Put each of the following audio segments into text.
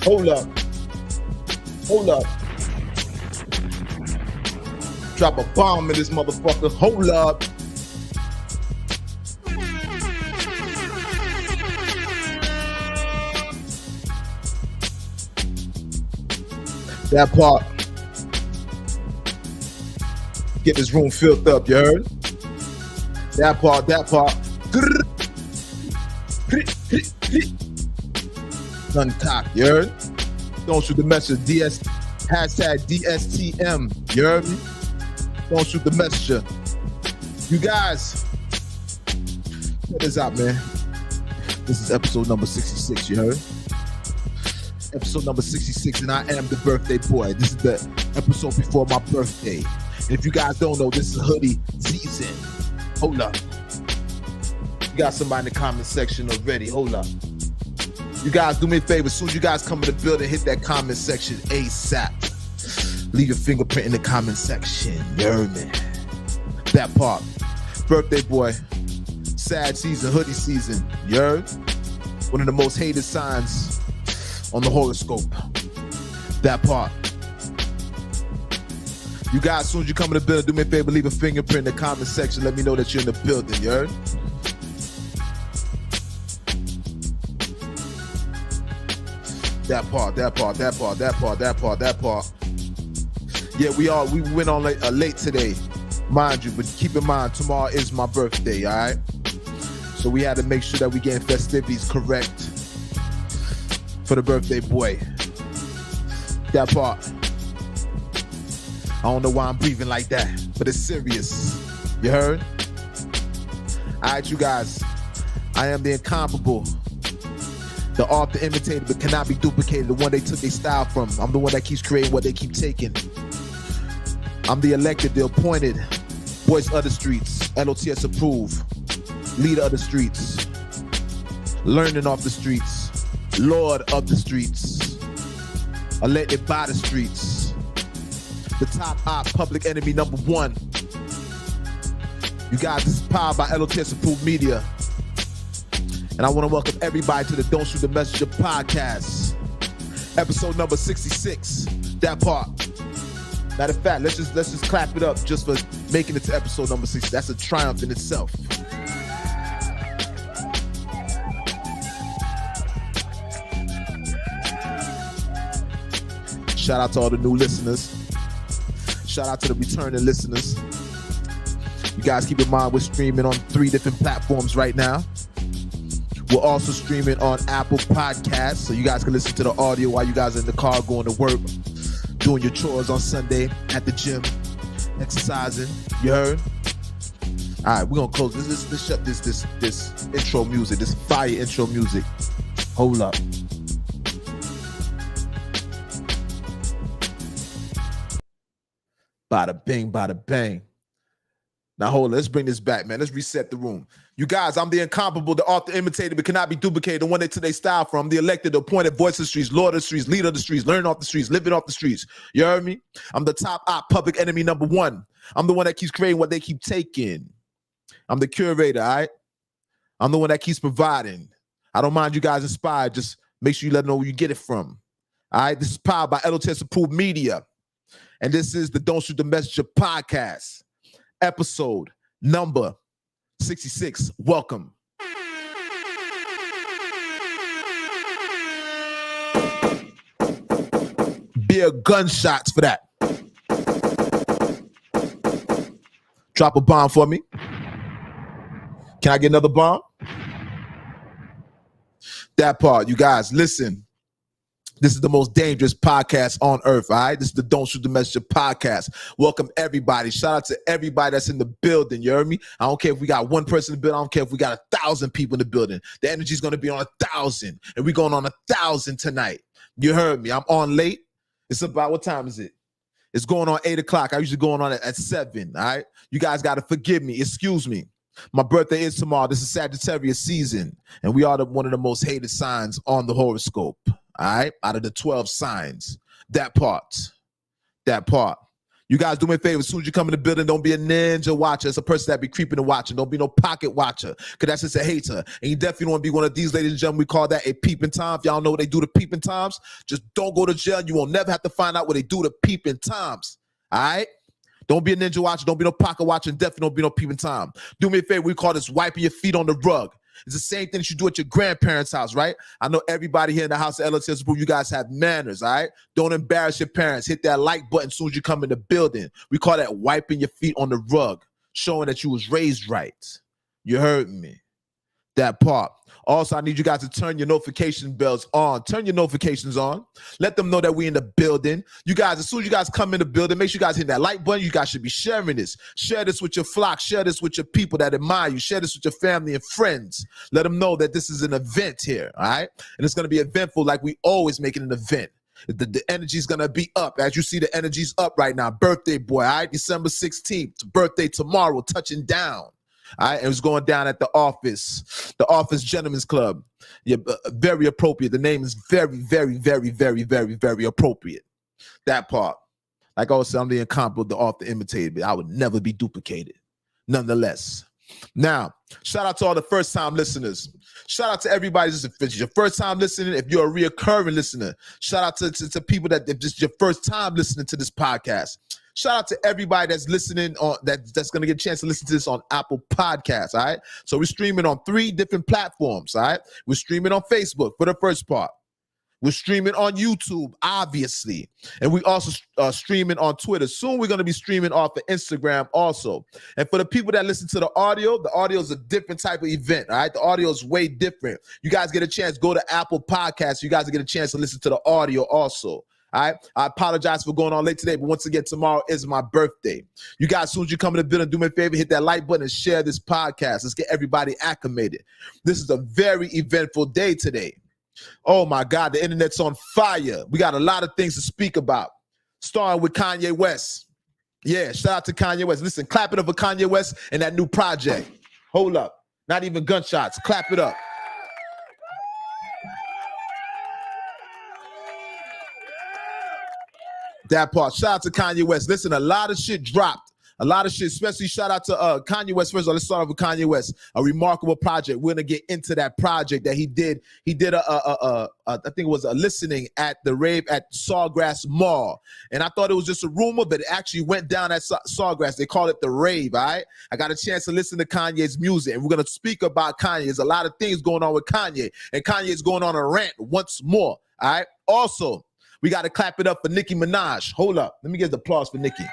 Hold up. Hold up. Drop a bomb in this motherfucker. Hold up. That part. Get this room filled up, you heard? That part, that part. Uncock, you heard? Don't shoot the messenger. Hashtag DSTM, you heard me? Don't shoot the messenger. You guys, check this out, man. This is episode number 66, you heard? Episode number 66, and I am the birthday boy. This is the episode before my birthday. And if you guys don't know, this is hoodie season. Hold up. You got somebody in the comment section already. Hold up. You guys, do me a favor. As soon as you guys come in the building, hit that comment section ASAP. Leave your fingerprint in the comment section. You heard me? That part. Birthday boy. Sad season, hoodie season. You heard? One of the most hated signs on the horoscope. That part. You guys, as soon as you come in the building, do me a favor, leave a fingerprint in the comment section. Let me know that you're in the building, you heard? That part, that part, that part, that part, that part, that part. Yeah, we went on late today, mind you, but keep in mind, tomorrow is my birthday, all right? So we had to make sure that we getting festivities correct for the birthday boy. That part. I don't know why I'm breathing like that, but it's serious. You heard? All right, you guys. I am the incomparable, the art, the imitator, but cannot be duplicated, the one they took their style from. I'm the one that keeps creating what they keep taking. I'm the elected, the appointed, voice of the streets, L.O.T.S approved, leader of the streets, learning off the streets, lord of the streets, elected by the streets, the top op, public enemy number one. You guys, this is powered by L.O.T.S approved media. And I want to welcome everybody to the Don't Shoot the Messenger podcast. Episode number 66. That part. Matter of fact, let's just clap it up just for making it to episode number 60. That's a triumph in itself. Shout out to all the new listeners. Shout out to the returning listeners. You guys keep in mind we're streaming on 3 different platforms right now. We're also streaming on Apple Podcasts, so you guys can listen to the audio while you guys are in the car going to work, doing your chores on Sunday, at the gym, exercising. You heard? All right, we're gonna close this. Let's shut this intro music, this fire intro music. Hold up. Bada bing, bada bang. Now hold on, let's bring this back, man. Let's reset the room. You guys, I'm the incomparable, the author, imitator, but cannot be duplicated, the one they took their style from, the elected, the appointed, voice of the streets, lord of the streets, leader of the streets, learning off the streets, living off the streets. You heard me? I'm the top op, public enemy number one. I'm the one that keeps creating what they keep taking. I'm the curator, all right? I'm the one that keeps providing. I don't mind you guys inspired. Just make sure you let them know where you get it from. All right? This is powered by L.O.T.S approved media. And this is the Don't Shoot the Messenger podcast. Episode number 66. Welcome. Beer gunshots for that. Drop a bomb for me. Can I get another bomb? That part, you guys, listen. This is the most dangerous podcast on earth, all right? This is the Don't Shoot the Messenger podcast. Welcome, everybody. Shout out to everybody that's in the building, you heard me? I don't care if we got one person in the building. I don't care if we got 1,000 people in the building. The energy is going to be on 1,000, and we're going on 1,000 tonight. You heard me. I'm on late. It's about, what time is it? It's going on 8 o'clock. I usually go on at 7, all right? You guys got to forgive me. Excuse me. My birthday is tomorrow. This is Sagittarius season, and we are one of the most hated signs on the horoscope. All right, out of the 12 signs, that part. You guys do me a favor. As soon as you come in the building, don't be a ninja watcher. It's a person that be creeping and watching. Don't be no pocket watcher, because that's just a hater. And you definitely don't want to be one of these, ladies and gentlemen. We call that a peeping Tom. If y'all know what they do to peeping Toms, just don't go to jail. You won't never have to find out what they do to peeping Toms. All right? Don't be a ninja watcher. Don't be no pocket watcher. And definitely don't be no peeping Tom. Do me a favor. We call this wiping your feet on the rug. It's the same thing that you do at your grandparents' house, right? I know everybody here in the house of L.O.T.S, you guys have manners, all right? Don't embarrass your parents. Hit that like button as soon as you come in the building. We call that wiping your feet on the rug, showing that you was raised right. You heard me. That part. Also, I need you guys to turn your notification bells on. Turn your notifications on. Let them know that we in the building. You guys, as soon as you guys come in the building, make sure you guys hit that like button. You guys should be sharing this. Share this with your flock. Share this with your people that admire you. Share this with your family and friends. Let them know that this is an event here, all right? And it's going to be eventful like we always make it an event. The energy's going to be up. As you see, the energy's up right now. Birthday boy, all right? December 16th. Birthday tomorrow, touching down. All right, it was going down at the Office Gentlemen's Club. Yeah, very appropriate. The name is very, very, very, very, very, very appropriate. That part. Like I always said, I'm the incomparable, the author imitated, but I would never be duplicated. Nonetheless. Now, shout out to all the first-time listeners. Shout out to everybody. If it's your first time listening, if you're a reoccurring listener, shout out to people that if this is your first time listening to this podcast. Shout out to everybody that's listening on that's going to get a chance to listen to this on Apple Podcasts, all right? So we're streaming on 3 different platforms, all right? We're streaming on Facebook for the first part. We're streaming on YouTube, obviously. And we also streaming on Twitter. Soon we're going to be streaming off of Instagram also. And for the people that listen to the audio is a different type of event, all right? The audio is way different. You guys get a chance, go to Apple Podcasts. You guys get a chance to listen to the audio also. All right, I apologize for going on late today, but once again, tomorrow is my birthday. You guys, as soon as you come in the building, do me a favor, hit that like button and share this podcast. Let's get everybody acclimated. This is a very eventful day today. Oh my God, the internet's on fire. We got a lot of things to speak about, starting with Kanye West. Yeah, shout out to Kanye West. Listen, clap it up for Kanye West and that new project. Hold up, not even gunshots. Clap it up. That part. Shout out to Kanye West. Listen, a lot of shit dropped. A lot of shit, especially shout out to Kanye West. First of all, let's start off with Kanye West. A remarkable project. We're gonna get into that project that he did. He did I think it was a listening at the rave at Sawgrass Mall. And I thought it was just a rumor, but it actually went down at Sawgrass. They call it the rave, all right? I got a chance to listen to Kanye's music, and we're gonna speak about Kanye. There's a lot of things going on with Kanye, and Kanye's going on a rant once more, all right? Also, we got to clap it up for Nicki Minaj. Hold up. Let me get the applause for Nicki.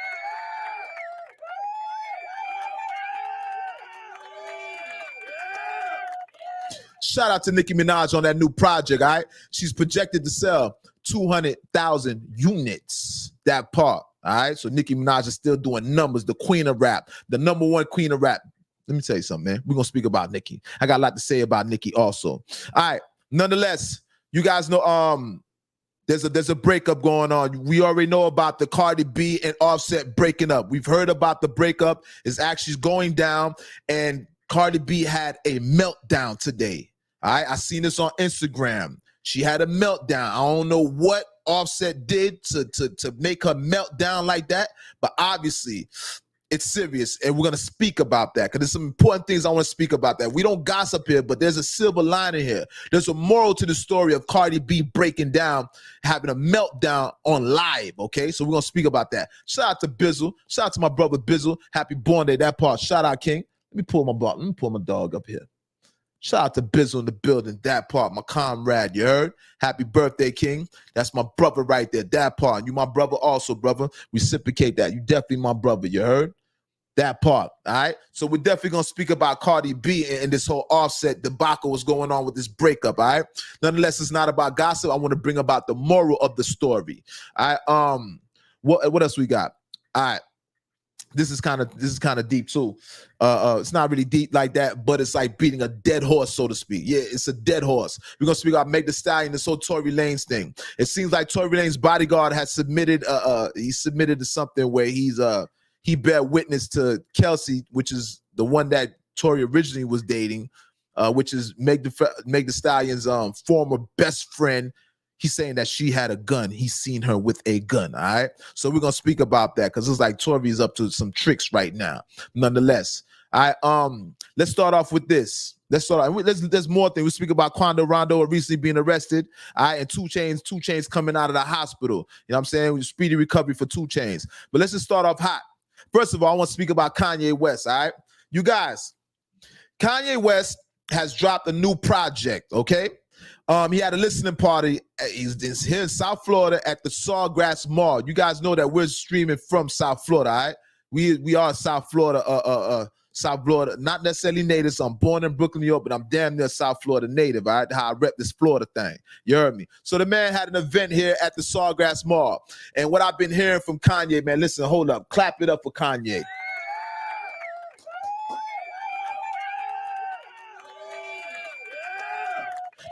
Shout out to Nicki Minaj on that new project, all right? She's projected to sell 200,000 units, that part, all right? So Nicki Minaj is still doing numbers, the queen of rap, the number 1 queen of rap. Let me tell you something, man. We're going to speak about Nicki. I got a lot to say about Nicki also. All right. Nonetheless, you guys know there's a breakup going on. We already know about the Cardi B and Offset breaking up. We've heard about the breakup. It's actually going down, and Cardi B had a meltdown today. All right, I seen this on Instagram. She had a meltdown. I don't know what Offset did to make her melt down like that, but obviously it's serious, and we're going to speak about that because there's some important things I want to speak about that. We don't gossip here, but there's a silver lining here. There's a moral to the story of Cardi B breaking down, having a meltdown on live, okay? So we're going to speak about that. Shout out to Bizzle. Shout out to my brother Bizzle. Happy born day, that part. Shout out, King. Let me pull my dog up here. Shout out to Bizzle in the building, that part, my comrade, you heard? Happy birthday, King. That's my brother right there, that part. And you my brother also, brother. Reciprocate that. You definitely my brother, you heard? That part, all right? So we're definitely going to speak about Cardi B and this whole Offset debacle what's going on with this breakup, all right? Nonetheless, it's not about gossip. I want to bring about the moral of the story, all right? What else we got? All right. This is kind of deep too. It's not really deep like that, but it's like beating a dead horse, so to speak. Yeah, it's a dead horse. We're gonna speak about Meg Thee Stallion, this whole Tory Lanez thing. It seems like Tory Lanez bodyguard has submitted he submitted to something where he bear witness to Kelsey, which is the one that Tory originally was dating, which is Meg Thee Stallion's former best friend. he's saying that she had a gun. He's seen her with a gun. All right. So we're gonna speak about that because it's like Tory's up to some tricks right now. Nonetheless, let's start off with this. There's more things. We speak about Quando Rondo recently being arrested. All right, and 2 Chainz coming out of the hospital. You know what I'm saying? Speedy recovery for 2 Chainz. But let's just start off hot. First of all, I want to speak about Kanye West. All right, you guys. Kanye West has dropped a new project. Okay. He had a listening party. He's here in South Florida at the Sawgrass Mall. You guys know that we're streaming from South Florida, all right? We are South Florida, not necessarily natives. I'm born in Brooklyn, New York, but I'm damn near South Florida native, all right? How I rep this Florida thing. You heard me? So the man had an event here at the Sawgrass Mall. And what I've been hearing from Kanye, man, listen, hold up. Clap it up for Kanye.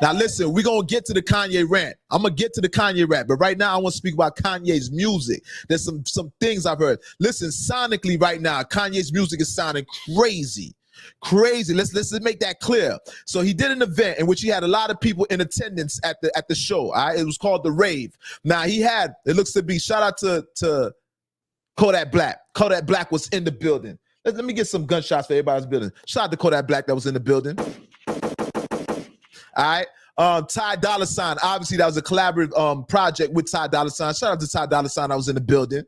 Now, listen, we're going to get to the Kanye rant. I'm going to get to the Kanye rant, but right now I want to speak about Kanye's music. There's some things I've heard. Listen, sonically right now, Kanye's music is sounding crazy. Crazy. Let's make that clear. So he did an event in which he had a lot of people in attendance at the show. All right? It was called The Rave. Now, it looks to be, shout out to Kodak Black. Kodak Black was in the building. Let me get some gunshots for everybody's building. Shout out to Kodak Black that was in the building. All right. Ty Dolla $ign. Obviously, that was a collaborative project with Ty Dolla $ign. Shout out to Ty Dolla $ign. I was in the building.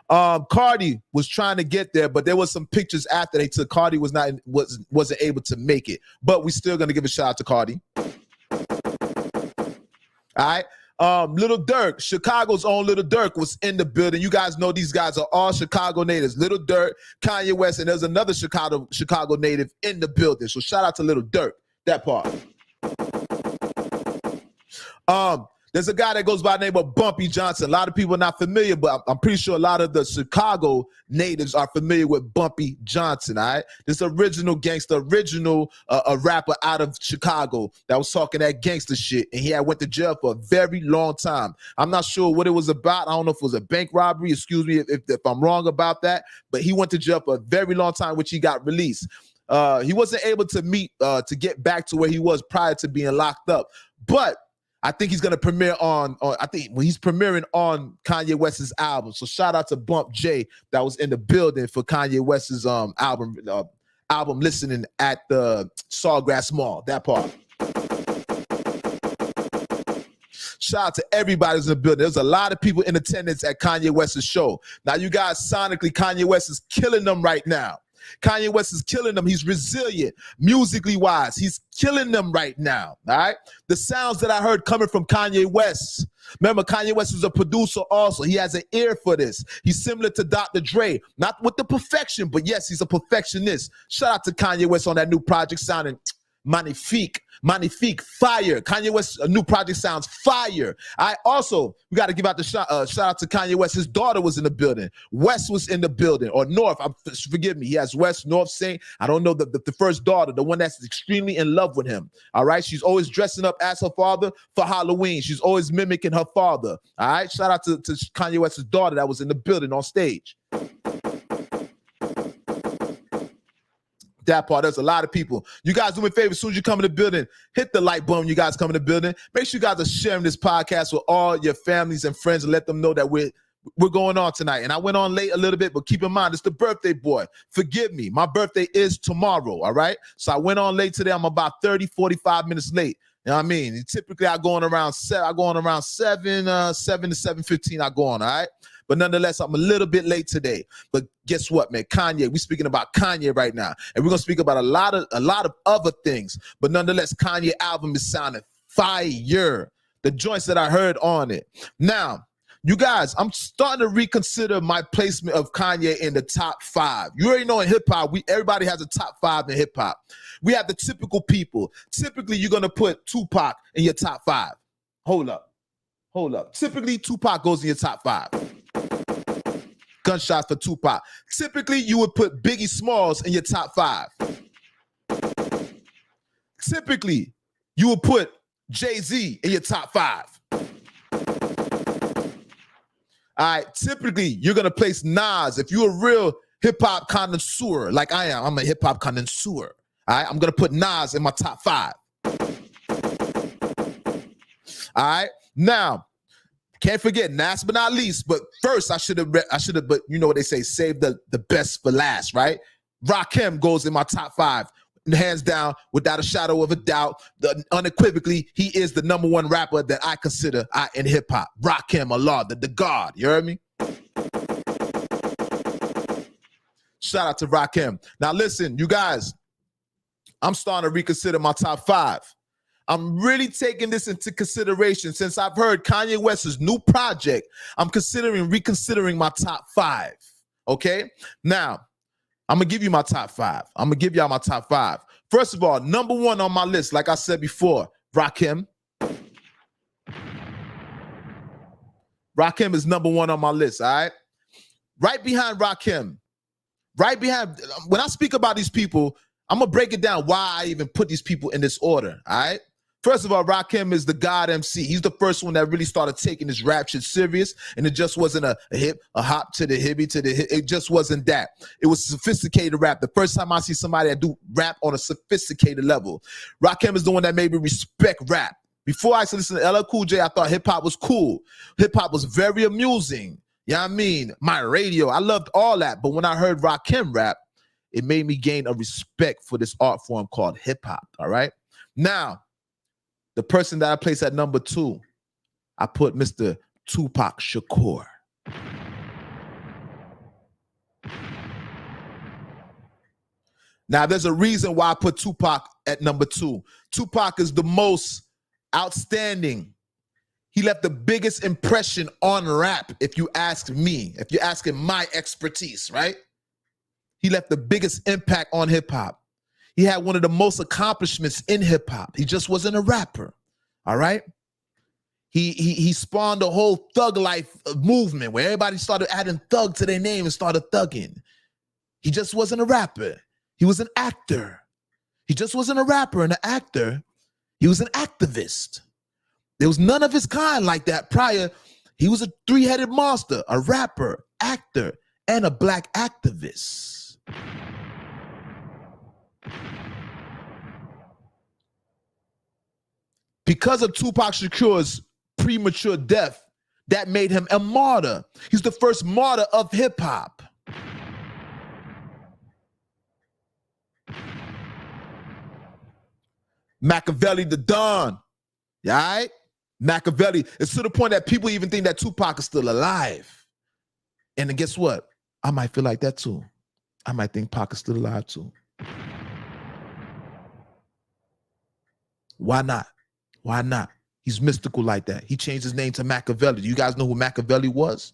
Cardi was trying to get there, but there was some pictures after they took. Cardi wasn't able to make it, but we still gonna give a shout out to Cardi. All right. Little Durk, Chicago's own Little Durk was in the building. You guys know these guys are all Chicago natives. Little Durk, Kanye West, and there's another Chicago native in the building. So shout out to Little Durk, that part. There's a guy that goes by the name of Bumpy Johnson. A lot of people are not familiar, but I'm pretty sure a lot of the Chicago natives are familiar with Bumpy Johnson, all right? This original gangster, a rapper out of Chicago that was talking that gangster shit, and he had went to jail for a very long time. I'm not sure what it was about. I don't know if it was a bank robbery. Excuse me if I'm wrong about that, but he went to jail for a very long time, which he got released. He wasn't able to get back to where he was prior to being locked up, but I think he's gonna premiere he's premiering on Kanye West's album. So shout out to Bump J that was in the building for Kanye West's album listening at the Sawgrass Mall. That part. Shout out to everybody who's in the building. There's a lot of people in attendance at Kanye West's show. Now, you guys, sonically, Kanye West is killing them right now. Kanye West is killing them. He's resilient, musically wise. He's killing them right now, all right? The sounds that I heard coming from Kanye West. Remember, Kanye West was a producer also. He has an ear for this. He's similar to Dr. Dre. Not with the perfection, but yes, he's a perfectionist. Shout out to Kanye West on that new project sounding magnifique. Magnifique, fire. Kanye West's new project sounds fire. We got to give out the shout out to Kanye West. His daughter was in the building. West was in the building, or North. Forgive me. He has West, North, Saint. I don't know the first daughter, the one that's extremely in love with him. All right. She's always dressing up as her father for Halloween. She's always mimicking her father. All right. Shout out to Kanye West's daughter that was in the building on stage. That part. There's a lot of people. You guys do me a favor. As soon as you come in the building, hit the like button. You guys come in the building. Make sure you guys are sharing this podcast with all your families and friends and let them know that we're going on tonight. And I went on late a little bit, but keep in mind, it's the birthday boy. Forgive me. My birthday is tomorrow, all right? So I went on late today. I'm about 30, 45 minutes late. You know what I mean? Typically, I go on around 7 to 7:15, I go on, all right? But nonetheless, I'm a little bit late today. But guess what, man? Kanye, we're speaking about Kanye right now. And we're going to speak about a lot of other things. But nonetheless, Kanye album is sounding fire. The joints that I heard on it. Now, you guys, I'm starting to reconsider my placement of Kanye in the top 5. You already know in hip-hop, everybody has a top 5 in hip-hop. We have the typical people. Typically, you're going to put Tupac in your top 5. Hold up. Typically, Tupac goes in your top 5. Gunshots for Tupac. Typically, you would put Biggie Smalls in your top 5. Typically, you would put Jay-Z in your top 5. All right, typically, you're going to place Nas. If you're a real hip-hop connoisseur, like I am, I'm a hip-hop connoisseur. All right, I'm going to put Nas in my top 5. All right. Now, can't forget, last but not least, but first I should have, but you know what they say, save the best for last, right? Rakim goes in my top 5. Hands down, without a shadow of a doubt, unequivocally, he is the #1 rapper that I consider in hip hop. Rakim Allah, the God. You heard me? Shout out to Rakim. Now listen, you guys, I'm starting to reconsider my top 5. I'm really taking this into consideration since I've heard Kanye West's new project. I'm reconsidering my top 5. Okay? Now, I'm going to give you my top 5. I'm going to give y'all my top 5. First of all, #1 on my list, like I said before, Rakim. Rakim is #1 on my list, all right? Right behind Rakim, when I speak about these people, I'm going to break it down why I even put these people in this order, all right? First of all, Rakim is the God MC. He's the first one that really started taking this rap shit serious, and it just wasn't a hop to the hippie to the hip. It just wasn't that. It was sophisticated rap. The first time I see somebody that do rap on a sophisticated level, Rakim is the one that made me respect rap. Before I used to listen to LL Cool J, I thought hip hop was cool. Hip hop was very amusing. You know what I mean? My radio, I loved all that. But when I heard Rakim rap, it made me gain a respect for this art form called hip hop. All right. Now, the person that I place at #2, I put Mr. Tupac Shakur. Now, there's a reason why I put Tupac at #2. Tupac is the most outstanding. He left the biggest impression on rap, if you ask me, if you're asking my expertise, right? He left the biggest impact on hip hop. He had one of the most accomplishments in hip hop. He just wasn't a rapper, all right? He spawned a whole thug life movement where everybody started adding thug to their name and started thugging. He just wasn't a rapper. He was an actor. He just wasn't a rapper and an actor. He was an activist. There was none of his kind like that prior. He was a 3-headed monster, a rapper, actor, and a black activist. Because of Tupac Shakur's premature death, that made him a martyr. He's the first martyr of hip hop. Machiavelli the Don. Yeah, all right? Machiavelli. It's to the point that people even think that Tupac is still alive. And then guess what? I might feel like that too. I might think Pac is still alive too. Why not? Why not? He's mystical like that. He changed his name to Machiavelli. Do you guys know who Machiavelli was?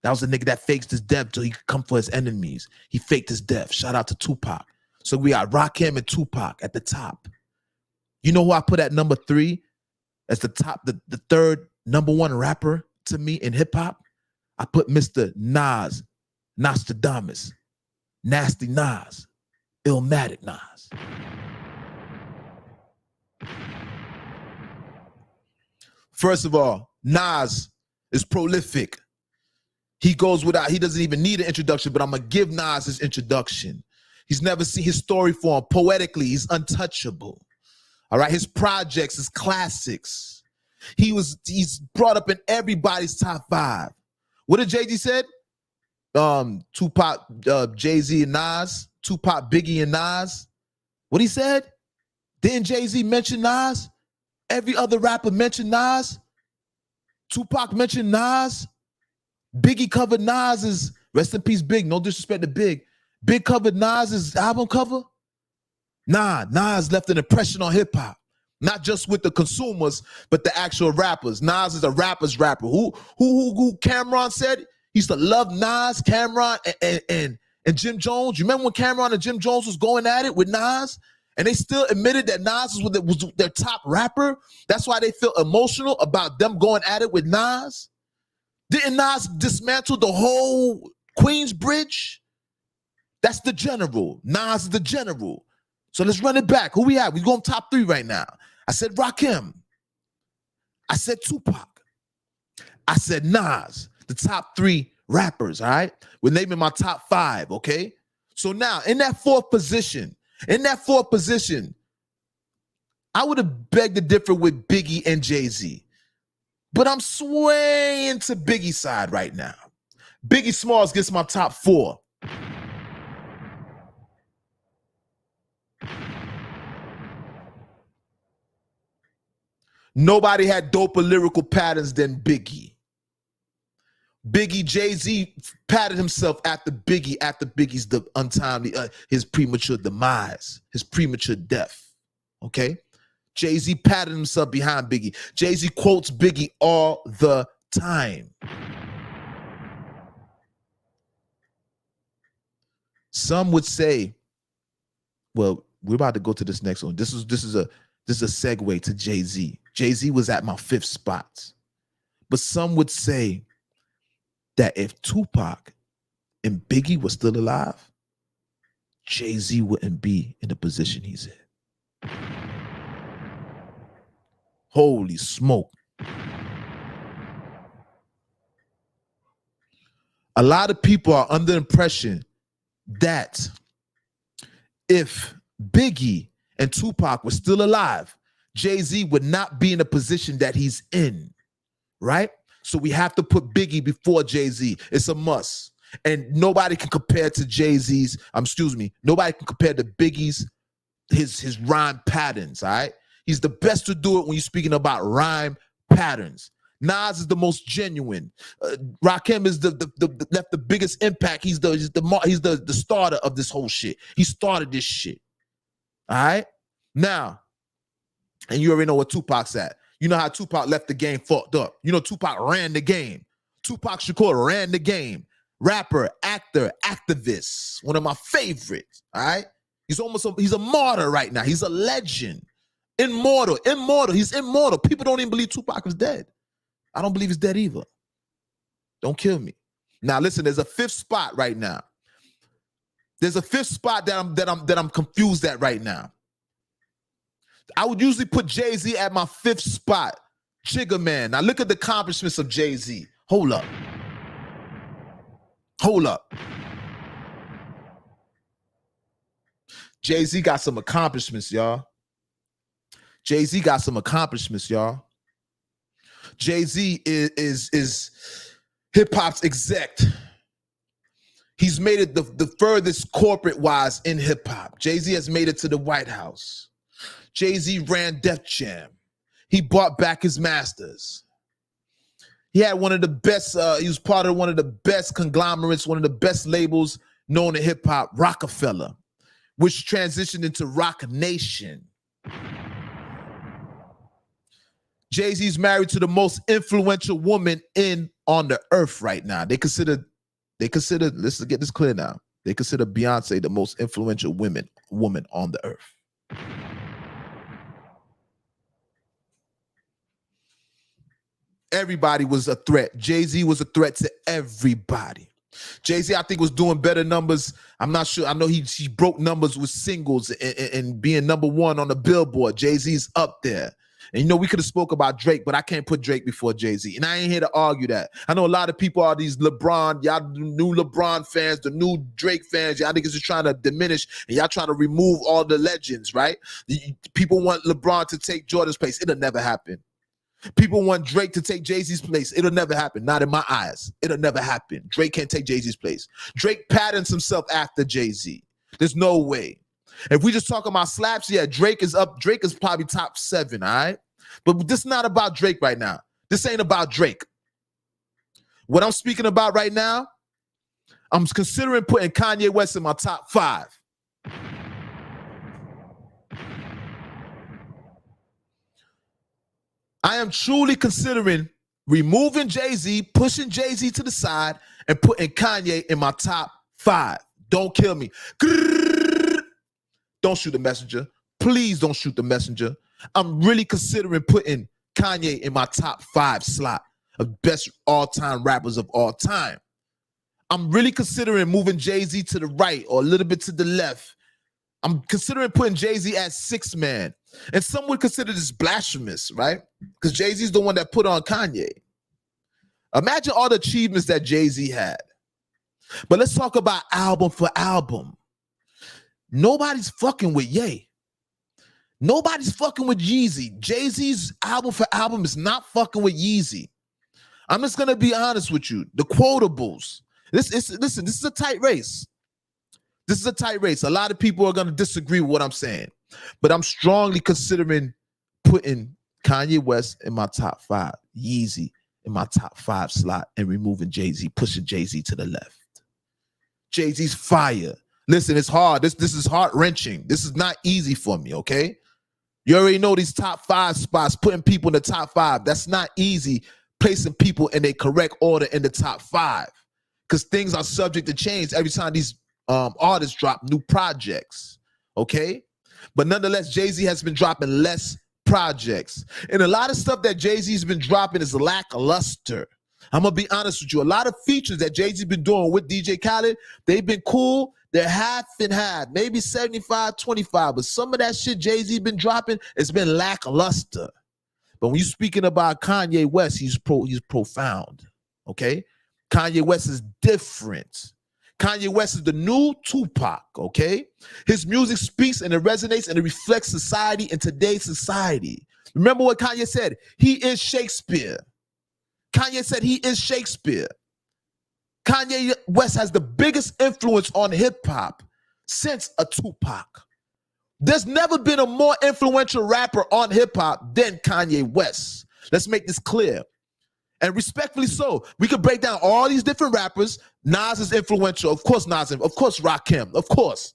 That was the nigga that faked his death so he could come for his enemies. He faked his death. Shout out to Tupac. So we got Rakim and Tupac at the top. You know who I put at #3 as the top, the third #1 rapper to me in hip hop? I put Mr. Nas, Nostradamus, Nasty Nas, Illmatic Nas. First of all, Nas is prolific. He goes without, he doesn't even need an introduction, but I'm going to give Nas his introduction. He's never seen his story form. Poetically, he's untouchable. All right, his projects, his classics. He's brought up in everybody's top 5. What did Jay-Z said? Tupac, Jay-Z and Nas, Tupac, Biggie and Nas. What he said? Didn't Jay-Z mention Nas? Every other rapper mentioned Nas. Tupac mentioned Nas. Biggie covered Nas's, rest in peace Big, no disrespect to Big. Big covered Nas's album cover. Nah, Nas left an impression on hip hop. Not just with the consumers, but the actual rappers. Nas is a rapper's rapper. Who Cameron said? He used to love Nas, Cameron, and Jim Jones. You remember when Cameron and Jim Jones was going at it with Nas? And they still admitted that Nas was their top rapper. That's why they feel emotional about them going at it with Nas. Didn't Nas dismantle the whole Queensbridge? That's the general. Nas is the general. So let's run it back. Who we have? We going top 3 right now. I said Rakim. I said Tupac. I said Nas. The top 3 rappers, all right? We're naming my top 5, okay? So now, in that fourth position, I would have begged to differ with Biggie and Jay-Z. But I'm swaying to Biggie side right now. Biggie Smalls gets my top 4. Nobody had doper lyrical patterns than Biggie. Biggie, Jay-Z patted himself after Biggie's untimely, his premature demise, his premature death. Okay? Jay-Z patted himself behind Biggie. Jay-Z quotes Biggie all the time. Some would say, well, we're about to go to this next one. This is a segue to Jay-Z. Jay-Z was at my 5th spot. But some would say that if Tupac and Biggie were still alive, Jay-Z wouldn't be in the position he's in. Holy smoke. A lot of people are under the impression that if Biggie and Tupac were still alive, Jay-Z would not be in the position that he's in, right? So we have to put Biggie before Jay-Z. It's a must. And nobody can compare to Jay-Z's, nobody can compare to Biggie's, his rhyme patterns, all right? He's the best to do it when you're speaking about rhyme patterns. Nas is the most genuine. Rakim is left the biggest impact. He's the starter of this whole shit. He started this shit. All right? Now, and you already know where Tupac's at. You know how Tupac left the game fucked up. You know Tupac ran the game. Tupac Shakur ran the game. Rapper, actor, activist. One of my favorites. All right? He's a martyr right now. He's a legend. Immortal. He's immortal. People don't even believe Tupac is dead. I don't believe he's dead either. Don't kill me. Now listen, there's a 5th spot right now. There's a 5th spot that I'm confused at right now. I would usually put Jay-Z at my 5th spot. Jigga Man. Now look at the accomplishments of Jay-Z. Hold up. Jay-Z got some accomplishments, y'all. Jay-Z is hip-hop's exec. He's made it the furthest corporate-wise in hip-hop. Jay-Z has made it to the White House. Jay-Z ran Def Jam. He bought back his masters. He had one of the best, he was part of one of the best conglomerates, one of the best labels known in hip-hop, Rockefeller, which transitioned into Rock Nation. Jay-Z's married to the most influential woman on the earth right now. They consider, let's get this clear now. They consider Beyonce the most influential woman on the earth. Everybody was a threat. Jay-Z was a threat to everybody. Jay-Z, I think, was doing better numbers. I'm not sure. I know he broke numbers with singles and being #1 on the Billboard. Jay-Z's up there. And, you know, we could have spoke about Drake, but I can't put Drake before Jay-Z. And I ain't here to argue that. I know a lot of people are these LeBron, y'all new LeBron fans, the new Drake fans. Y'all niggas are trying to diminish and y'all trying to remove all the legends, right? People want LeBron to take Jordan's place. It'll never happen. People want Drake to take Jay-Z's place. It'll never happen. Not in my eyes. It'll never happen. Drake can't take Jay-Z's place. Drake patterns himself after Jay-Z. There's no way. If we just talk about slaps, yeah, Drake is up. Drake is probably top 7, all right? But this is not about Drake right now. This ain't about Drake. What I'm speaking about right now, I'm considering putting Kanye West in my top 5. I am truly considering removing Jay-Z, pushing Jay-Z to the side, and putting Kanye in my top 5. Don't kill me. Don't shoot the messenger. Please don't shoot the messenger. I'm really considering putting Kanye in my top 5 slot of best all-time rappers of all time. I'm really considering moving Jay-Z to the right or a little bit to the left. I'm considering putting Jay-Z as 6th man. And some would consider this blasphemous, right? Because Jay-Z's the one that put on Kanye. Imagine all the achievements that Jay-Z had. But let's talk about album for album. Nobody's fucking with Ye. Nobody's fucking with Yeezy. Jay-Z's album for album is not fucking with Yeezy. I'm just gonna be honest with you. The quotables. Listen, this is a tight race. This is a tight race. A lot of people are gonna disagree with what I'm saying, but I'm strongly considering putting Kanye West in my top 5, Yeezy in my top 5 slot, and removing Jay-Z, pushing Jay-Z to the left. Jay-Z's fire. Listen, it's hard. This is heart-wrenching. This is not easy for me, okay? You already know these top 5 spots, putting people in the top 5. That's not easy, placing people in a correct order in the top 5, because things are subject to change every time these artists drop new projects, okay? But nonetheless, Jay-Z has been dropping less projects. And a lot of stuff that Jay-Z's been dropping is lackluster. I'm going to be honest with you. A lot of features that Jay-Z's been doing with DJ Khaled, they've been cool. They're half and half, maybe 75-25. But some of that shit Jay-Z been dropping, it's been lackluster. But when you're speaking about Kanye West, he's profound, okay? Kanye West is different. Kanye West is the new Tupac, okay? His music speaks and it resonates and it reflects society in today's society. Remember what Kanye said? He is Shakespeare. Kanye said he is Shakespeare. Kanye West has the biggest influence on hip-hop since a Tupac. There's never been a more influential rapper on hip-hop than Kanye West. Let's make this clear. And respectfully so, we could break down all these different rappers. Nas is influential. Of course Nas, of course Rakim, of course.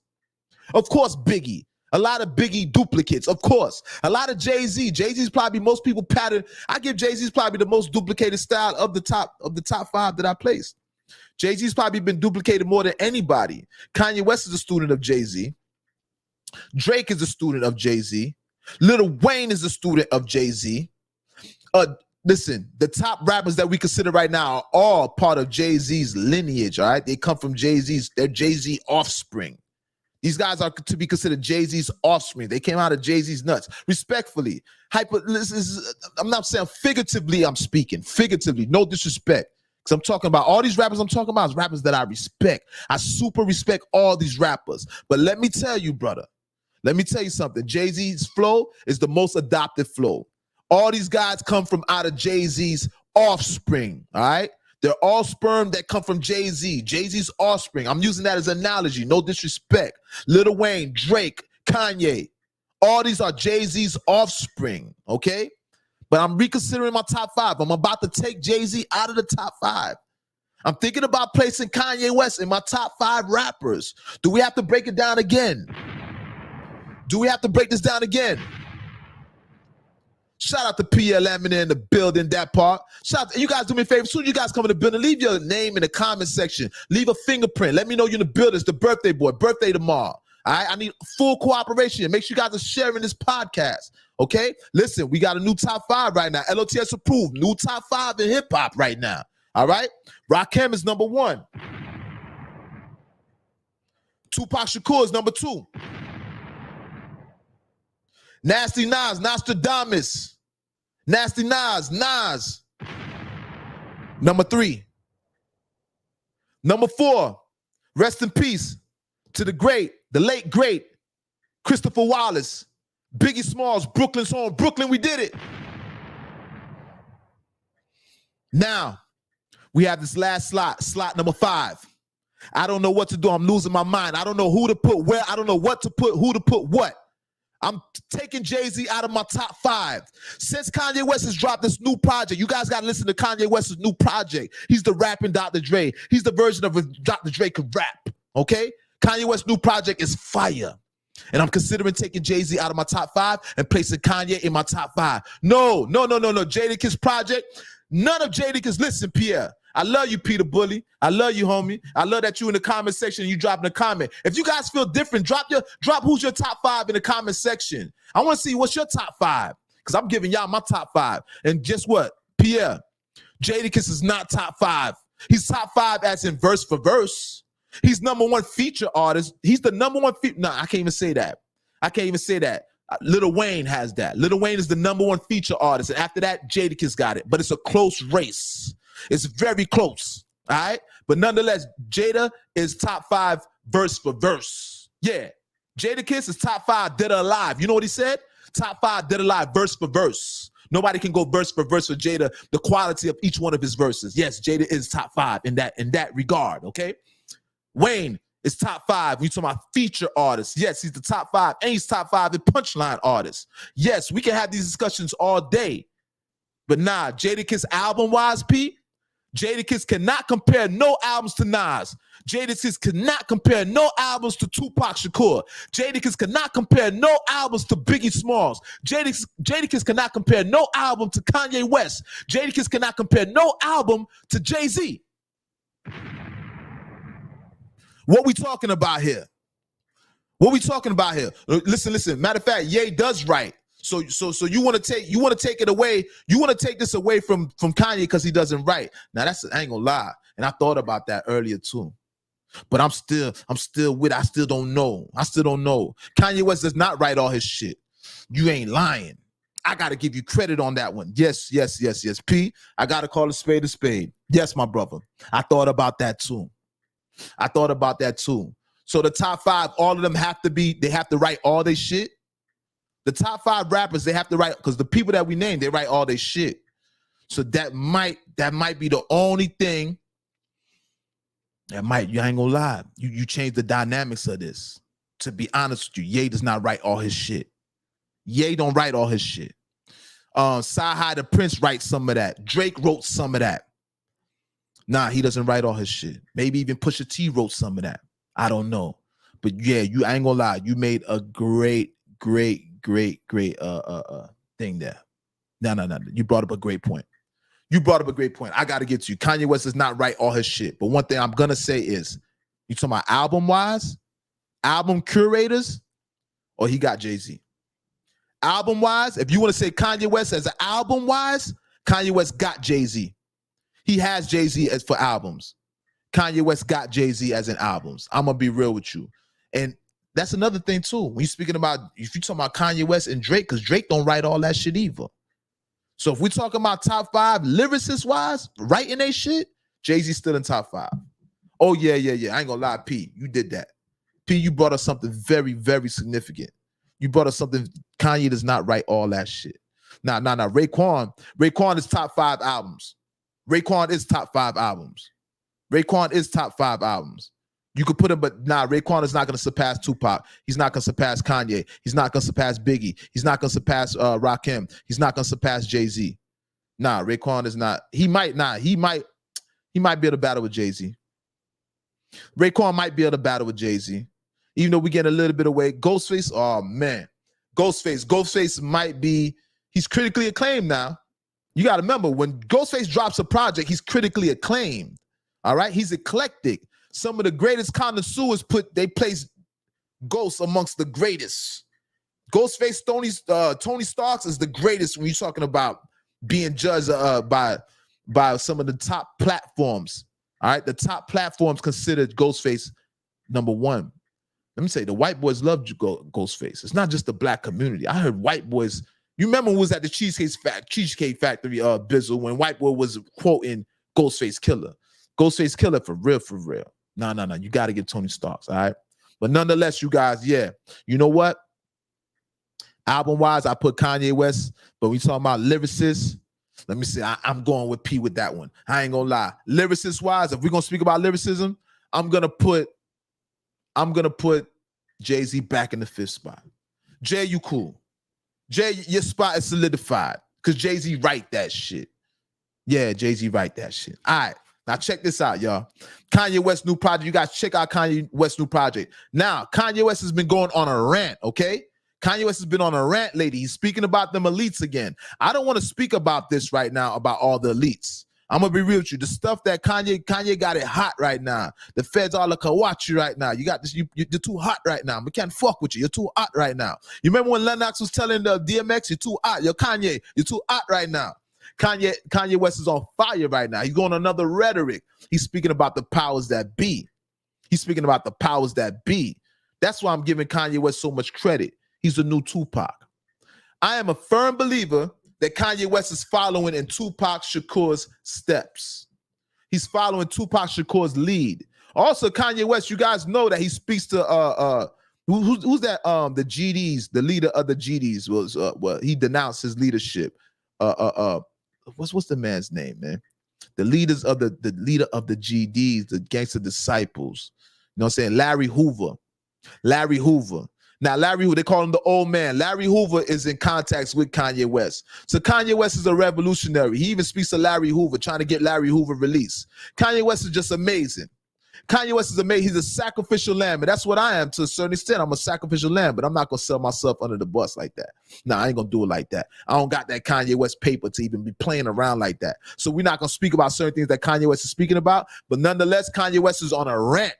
Of course Biggie. A lot of Biggie duplicates, of course. A lot of Jay-Z. Jay-Z's probably most people pattern. I give Jay-Z's probably the most duplicated style of the top 5 that I placed. Jay-Z's probably been duplicated more than anybody. Kanye West is a student of Jay-Z. Drake is a student of Jay-Z. Lil Wayne is a student of Jay-Z. Listen, the top rappers that we consider right now are all part of Jay-Z's lineage, all right? They come from Jay-Z's, they're Jay-Z offspring. These guys are to be considered Jay-Z's offspring. They came out of Jay-Z's nuts. Respectfully, I'm not saying figuratively, I'm speaking. Figuratively, no disrespect. Because I'm talking about all these rappers I'm talking about is rappers that I respect. I super respect all these rappers. But let me tell you, brother, let me tell you something. Jay-Z's flow is the most adopted flow. All these guys come from out of Jay-Z's offspring, all right? They're all sperm that come from Jay-Z, Jay-Z's offspring. I'm using that as an analogy, no disrespect. Lil Wayne, Drake, Kanye, all these are Jay-Z's offspring, okay? But I'm reconsidering my top 5. I'm about to take Jay-Z out of the top 5. I'm thinking about placing Kanye West in my top 5 rappers. Do we have to break it down again? Do we have to break this down again? Shout out to PLM in the building, that part. Shout out, you guys do me a favor. As soon as you guys come in the building, leave your name in the comment section. Leave a fingerprint. Let me know you're in the building. It's the birthday boy. Birthday tomorrow. All right? I need full cooperation. Make sure you guys are sharing this podcast. Okay? Listen, we got a new top 5 right now. L.O.T.S approved. New top 5 in hip-hop right now. All right? Rakim is number 1. Tupac Shakur is number 2. Nasty Nas, Nostradamus. Nasty Nas. Number 3. Number 4, rest in peace to the late great, Christopher Wallace. Biggie Smalls, Brooklyn's home. Brooklyn, we did it. Now, we have this last slot number 5. I don't know what to do. I'm losing my mind. I don't know who to put where. I don't know what to put, who to put what. I'm taking Jay-Z out of my top 5. Since Kanye West has dropped this new project, you guys got to listen to Kanye West's new project. He's the rapping Dr. Dre. He's the version of Dr. Dre could rap, okay? Kanye West's new project is fire. And I'm considering taking Jay-Z out of my top 5 and placing Kanye in my top 5. No. Jadakiss project. None of Jadakiss. Listen, Pierre. I love you, Peter Bully. I love you, homie. I love that you in the comment section and you dropping a comment. If you guys feel different, drop who's your top 5 in the comment section. I want to see what's your top 5, because I'm giving y'all my top 5. And guess what, Pierre? Jadakiss is not top 5. He's top 5 as in verse for verse. He's number 1 feature artist. He's the number 1 feature. No, I can't even say that. Lil Wayne has that. Lil Wayne is the number 1 feature artist. And after that, Jadakiss got it. But it's a close race. It's very close, all right? But nonetheless, Jada is top 5 verse for verse. Yeah, Jadakiss is top 5 dead or alive. You know what he said? Top 5 Dead or Alive verse for verse. Nobody can go verse for verse for Jada. The quality of each one of his verses. Yes, Jada is top 5 in that regard. Okay. Wayne is top 5. We talking about feature artists. Yes, he's the top 5, and he's top 5 in punchline artists. Yes, we can have these discussions all day. But nah, Jadakiss album-wise, P, Jadakiss cannot compare no albums to Nas. Jadakiss cannot compare no albums to Tupac Shakur. Jadakiss cannot compare no albums to Biggie Smalls. Jadakiss cannot compare no album to Kanye West. Jadakiss cannot compare no album to Jay-Z. What we talking about here? What we talking about here? Listen. Matter of fact, Ye does write. So you want to take it away. You want to take this away from Kanye because he doesn't write. Now I ain't gonna lie, and I thought about that earlier too. But I'm still with it. I still don't know. Kanye West does not write all his shit. You ain't lying. I gotta give you credit on that one. Yes. P, I gotta call a spade a spade. Yes, my brother. I thought about that too. So the top 5, all of them they have to write all their shit. The top 5 rappers, they have to write, because the people that we named, they write all their shit. So that might be the only thing you ain't gonna lie. You change the dynamics of this. To be honest with you, Ye does not write all his shit. Ye don't write all his shit. Sci-Hi the Prince writes some of that. Drake wrote some of that. Nah, he doesn't write all his shit. Maybe even Pusha T wrote some of that. I don't know. But yeah, I ain't gonna lie. You made a great thing there. No. You brought up a great point. I got to get to you. Kanye West does not write all his shit. But one thing I'm going to say is, you talking about album-wise, album curators, or he got Jay-Z? Album-wise, if you want to say Kanye West as an album-wise, Kanye West got Jay-Z. He has Jay-Z as for albums. Kanye West got Jay-Z as in albums. I'm going to be real with you. And that's another thing too. When you're speaking about, if you're talking about Kanye West and Drake, because Drake don't write all that shit either. So if we're talking about top 5 lyricist-wise, writing they shit, Jay-Z still in top 5. Oh, yeah. I ain't gonna lie, P, you did that. P, you brought us something very, very significant. You brought us something, Kanye does not write all that shit. Nah. Raekwon is top 5 albums. Raekwon is top 5 albums. You could put him, but nah, Raekwon is not going to surpass Tupac. He's not going to surpass Kanye. He's not going to surpass Biggie. He's not going to surpass Rakim. He's not going to surpass Jay-Z. Nah, Raekwon is not. He might be able to battle with Jay-Z. Raekwon might be able to battle with Jay-Z. Even though we get a little bit away. Ghostface, oh man. Ghostface might be, he's critically acclaimed now. You got to remember, when Ghostface drops a project, he's critically acclaimed. All right? He's eclectic. Some of the greatest connoisseurs they place Ghost amongst the greatest. Ghostface Tony Starks is the greatest when you're talking about being judged by some of the top platforms. All right, the top platforms considered Ghostface number 1. Let me say, the white boys love Ghostface. It's not just the black community. I heard white boys. You remember when we was at the Cheesecake Factory, Bizzle, when white boy was quoting Ghostface Killer. Ghostface Killer for real. No. You got to give Tony Starks, all right? But nonetheless, you guys, yeah. You know what? Album-wise, I put Kanye West. But we talking about lyricists. Let me see. I'm going with P with that one. I ain't going to lie. Lyricist-wise, if we're going to speak about lyricism, I'm going to put Jay-Z back in the 5th spot. Jay, you cool. Jay, your spot is solidified because Jay-Z write that shit. Yeah, Jay-Z write that shit. All right. Now check this out, y'all. Kanye West new project. You guys check out Kanye West new project. Now, Kanye West has been going on a rant, okay? Kanye West has been on a rant lately. He's speaking about them elites again. I don't want to speak about this right now, about all the elites. I'm going to be real with you. The stuff that Kanye got it hot right now. The feds all look watch you right now. You got this. You're too hot right now. We can't fuck with you. You're too hot right now. You remember when Lennox was telling the DMX, you're too hot. You're Kanye. You're too hot right now. Kanye West is on fire right now. He's going another rhetoric. He's speaking about the powers that be. That's why I'm giving Kanye West so much credit. He's the new Tupac. I am a firm believer that Kanye West is following in Tupac Shakur's steps. He's following Tupac Shakur's lead. Also, Kanye West, you guys know that he speaks to Who's that? The GDs, the leader of the GDs was he denounced his leadership. What's the man's name, man? The leaders of the leader of the GDs, the gangster disciples. You know what I'm saying? Larry Hoover. Now, Larry Hoover, they call him the old man. Larry Hoover is in contacts with Kanye West. So Kanye West is a revolutionary. He even speaks to Larry Hoover, trying to get Larry Hoover released. Kanye West is just amazing. Kanye West is amazing. He's a sacrificial lamb, and that's what I am to a certain extent. I'm a sacrificial lamb, but I'm not going to sell myself under the bus like that. Nah, I ain't going to do it like that. I don't got that Kanye West paper to even be playing around like that. So we're not going to speak about certain things that Kanye West is speaking about, but nonetheless, Kanye West is on a rant.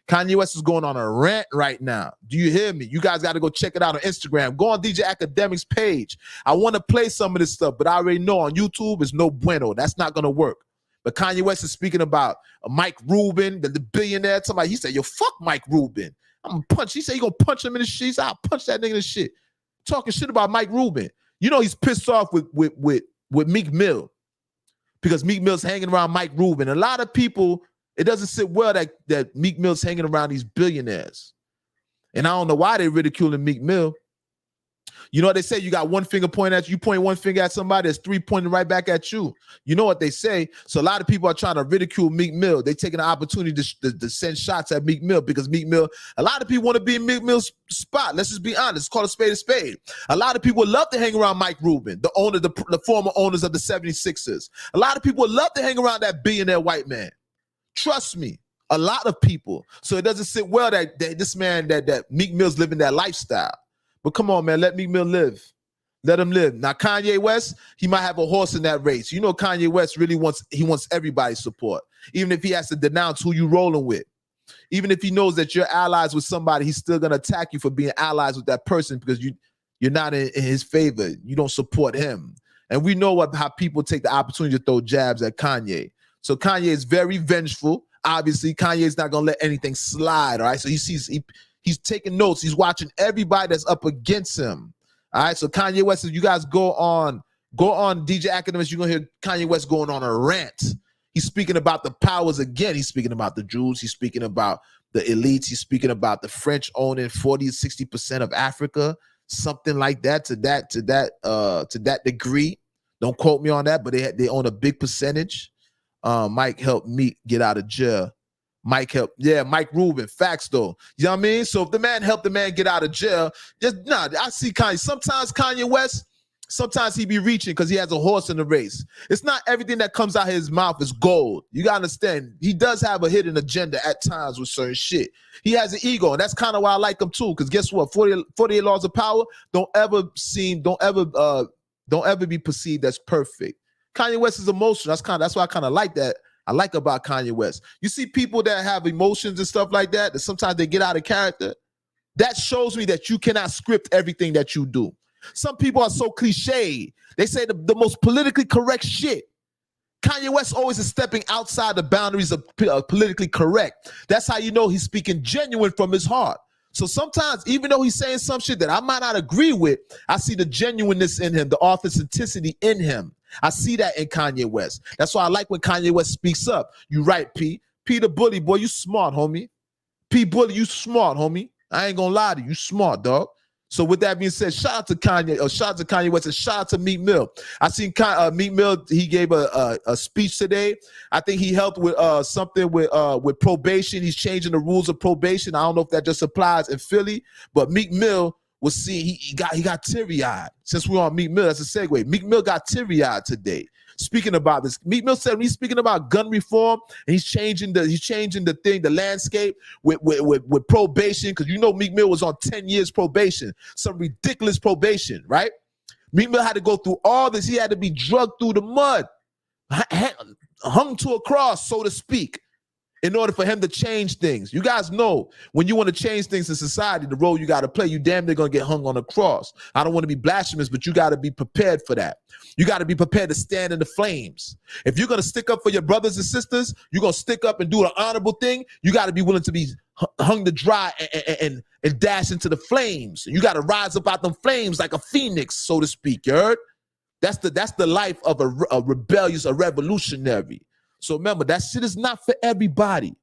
Kanye West is going on a rant right now. Do you hear me? You guys got to go check it out on Instagram. Go on DJ Academic's page. I want to play some of this stuff, but I already know on YouTube is no bueno. That's not going to work. But Kanye West is speaking about Mike Rubin, the billionaire. Somebody, he said, yo, fuck Mike Rubin. I'm going to punch. He said, you going to punch him in the shit? He said, I'll punch that nigga in the shit. Talking shit about Mike Rubin. You know he's pissed off with Meek Mill because Meek Mill's hanging around Mike Rubin. A lot of people, it doesn't sit well that Meek Mill's hanging around these billionaires. And I don't know why they're ridiculing Meek Mill. You know what they say? You got one finger pointing at you, point one finger at somebody, there's three pointing right back at you. You know what they say? So a lot of people are trying to ridicule Meek Mill. They're taking the opportunity to send shots at Meek Mill because Meek Mill, a lot of people want to be in Meek Mill's spot. Let's just be honest. Call a spade a spade. A lot of people would love to hang around Mike Rubin, the former owners of the 76ers. A lot of people would love to hang around that billionaire white man. Trust me, a lot of people. So it doesn't sit well that this man, that Meek Mill's living that lifestyle. But come on, man, let Meek Mill live. Let him live. Now, Kanye West, he might have a horse in that race. You know, Kanye West really wants everybody's support. Even if he has to denounce who you rolling with. Even if he knows that you're allies with somebody, he's still going to attack you for being allies with that person because you're not in his favor. You don't support him. And we know how people take the opportunity to throw jabs at Kanye. So Kanye is very vengeful. Obviously, Kanye is not going to let anything slide, all right? So he's taking notes. He's watching everybody that's up against him. All right. So Kanye West, if you guys go on DJ Academics, you're gonna hear Kanye West going on a rant. He's speaking about the powers again. He's speaking about the Jews. He's speaking about the elites. He's speaking about the French owning 40 to 60% of Africa, something like that, to that degree. Don't quote me on that, but they own a big percentage. Mike helped me get out of jail. Mike Rubin. Facts though. You know what I mean? So if the man helped the man get out of jail, I see Kanye. Sometimes Kanye West, sometimes he be reaching because he has a horse in the race. It's not everything that comes out of his mouth is gold. You gotta understand. He does have a hidden agenda at times with certain shit. He has an ego, and that's kind of why I like him too. Because guess what? 48 laws of power don't ever be perceived as perfect. Kanye West is emotional. That's why I kind of like that. I like about Kanye West. You see people that have emotions and stuff like that sometimes they get out of character. That shows me that you cannot script everything that you do. Some people are so cliche. They say the most politically correct shit. Kanye West always is stepping outside the boundaries of politically correct. That's how you know he's speaking genuine from his heart. So sometimes, even though he's saying some shit that I might not agree with, I see the genuineness in him, the authenticity in him. I see that in Kanye West. That's why I like when Kanye West speaks up. You right, P. P the bully, boy, you smart, homie. P bully, you smart, homie. I ain't gonna lie to you. You smart, dog. So with that being said, shout out to Kanye West, and shout out to Meek Mill. I seen Meek Mill, he gave a speech today. I think he helped with something with probation. He's changing the rules of probation. I don't know if that just applies in Philly, but Meek Mill was seeing he got teary-eyed. Since we're on Meek Mill, that's a segue. Meek Mill got teary-eyed today. Speaking about this, Meek Mill said when he's speaking about gun reform, and he's changing the landscape with probation, because you know Meek Mill was on 10 years probation, some ridiculous probation, right? Meek Mill had to go through all this. He had to be drugged through the mud, hung to a cross, so to speak, in order for him to change things. You guys know when you want to change things in society, the role you got to play, you damn near going to get hung on a cross. I don't want to be blasphemous, but you got to be prepared for that. You got to be prepared to stand in the flames. If you're going to stick up for your brothers and sisters, you're going to stick up and do an honorable thing, you got to be willing to be hung to dry and dash into the flames. You got to rise up out them flames like a phoenix, so to speak, you heard? That's the life of a revolutionary. So remember, that shit is not for everybody.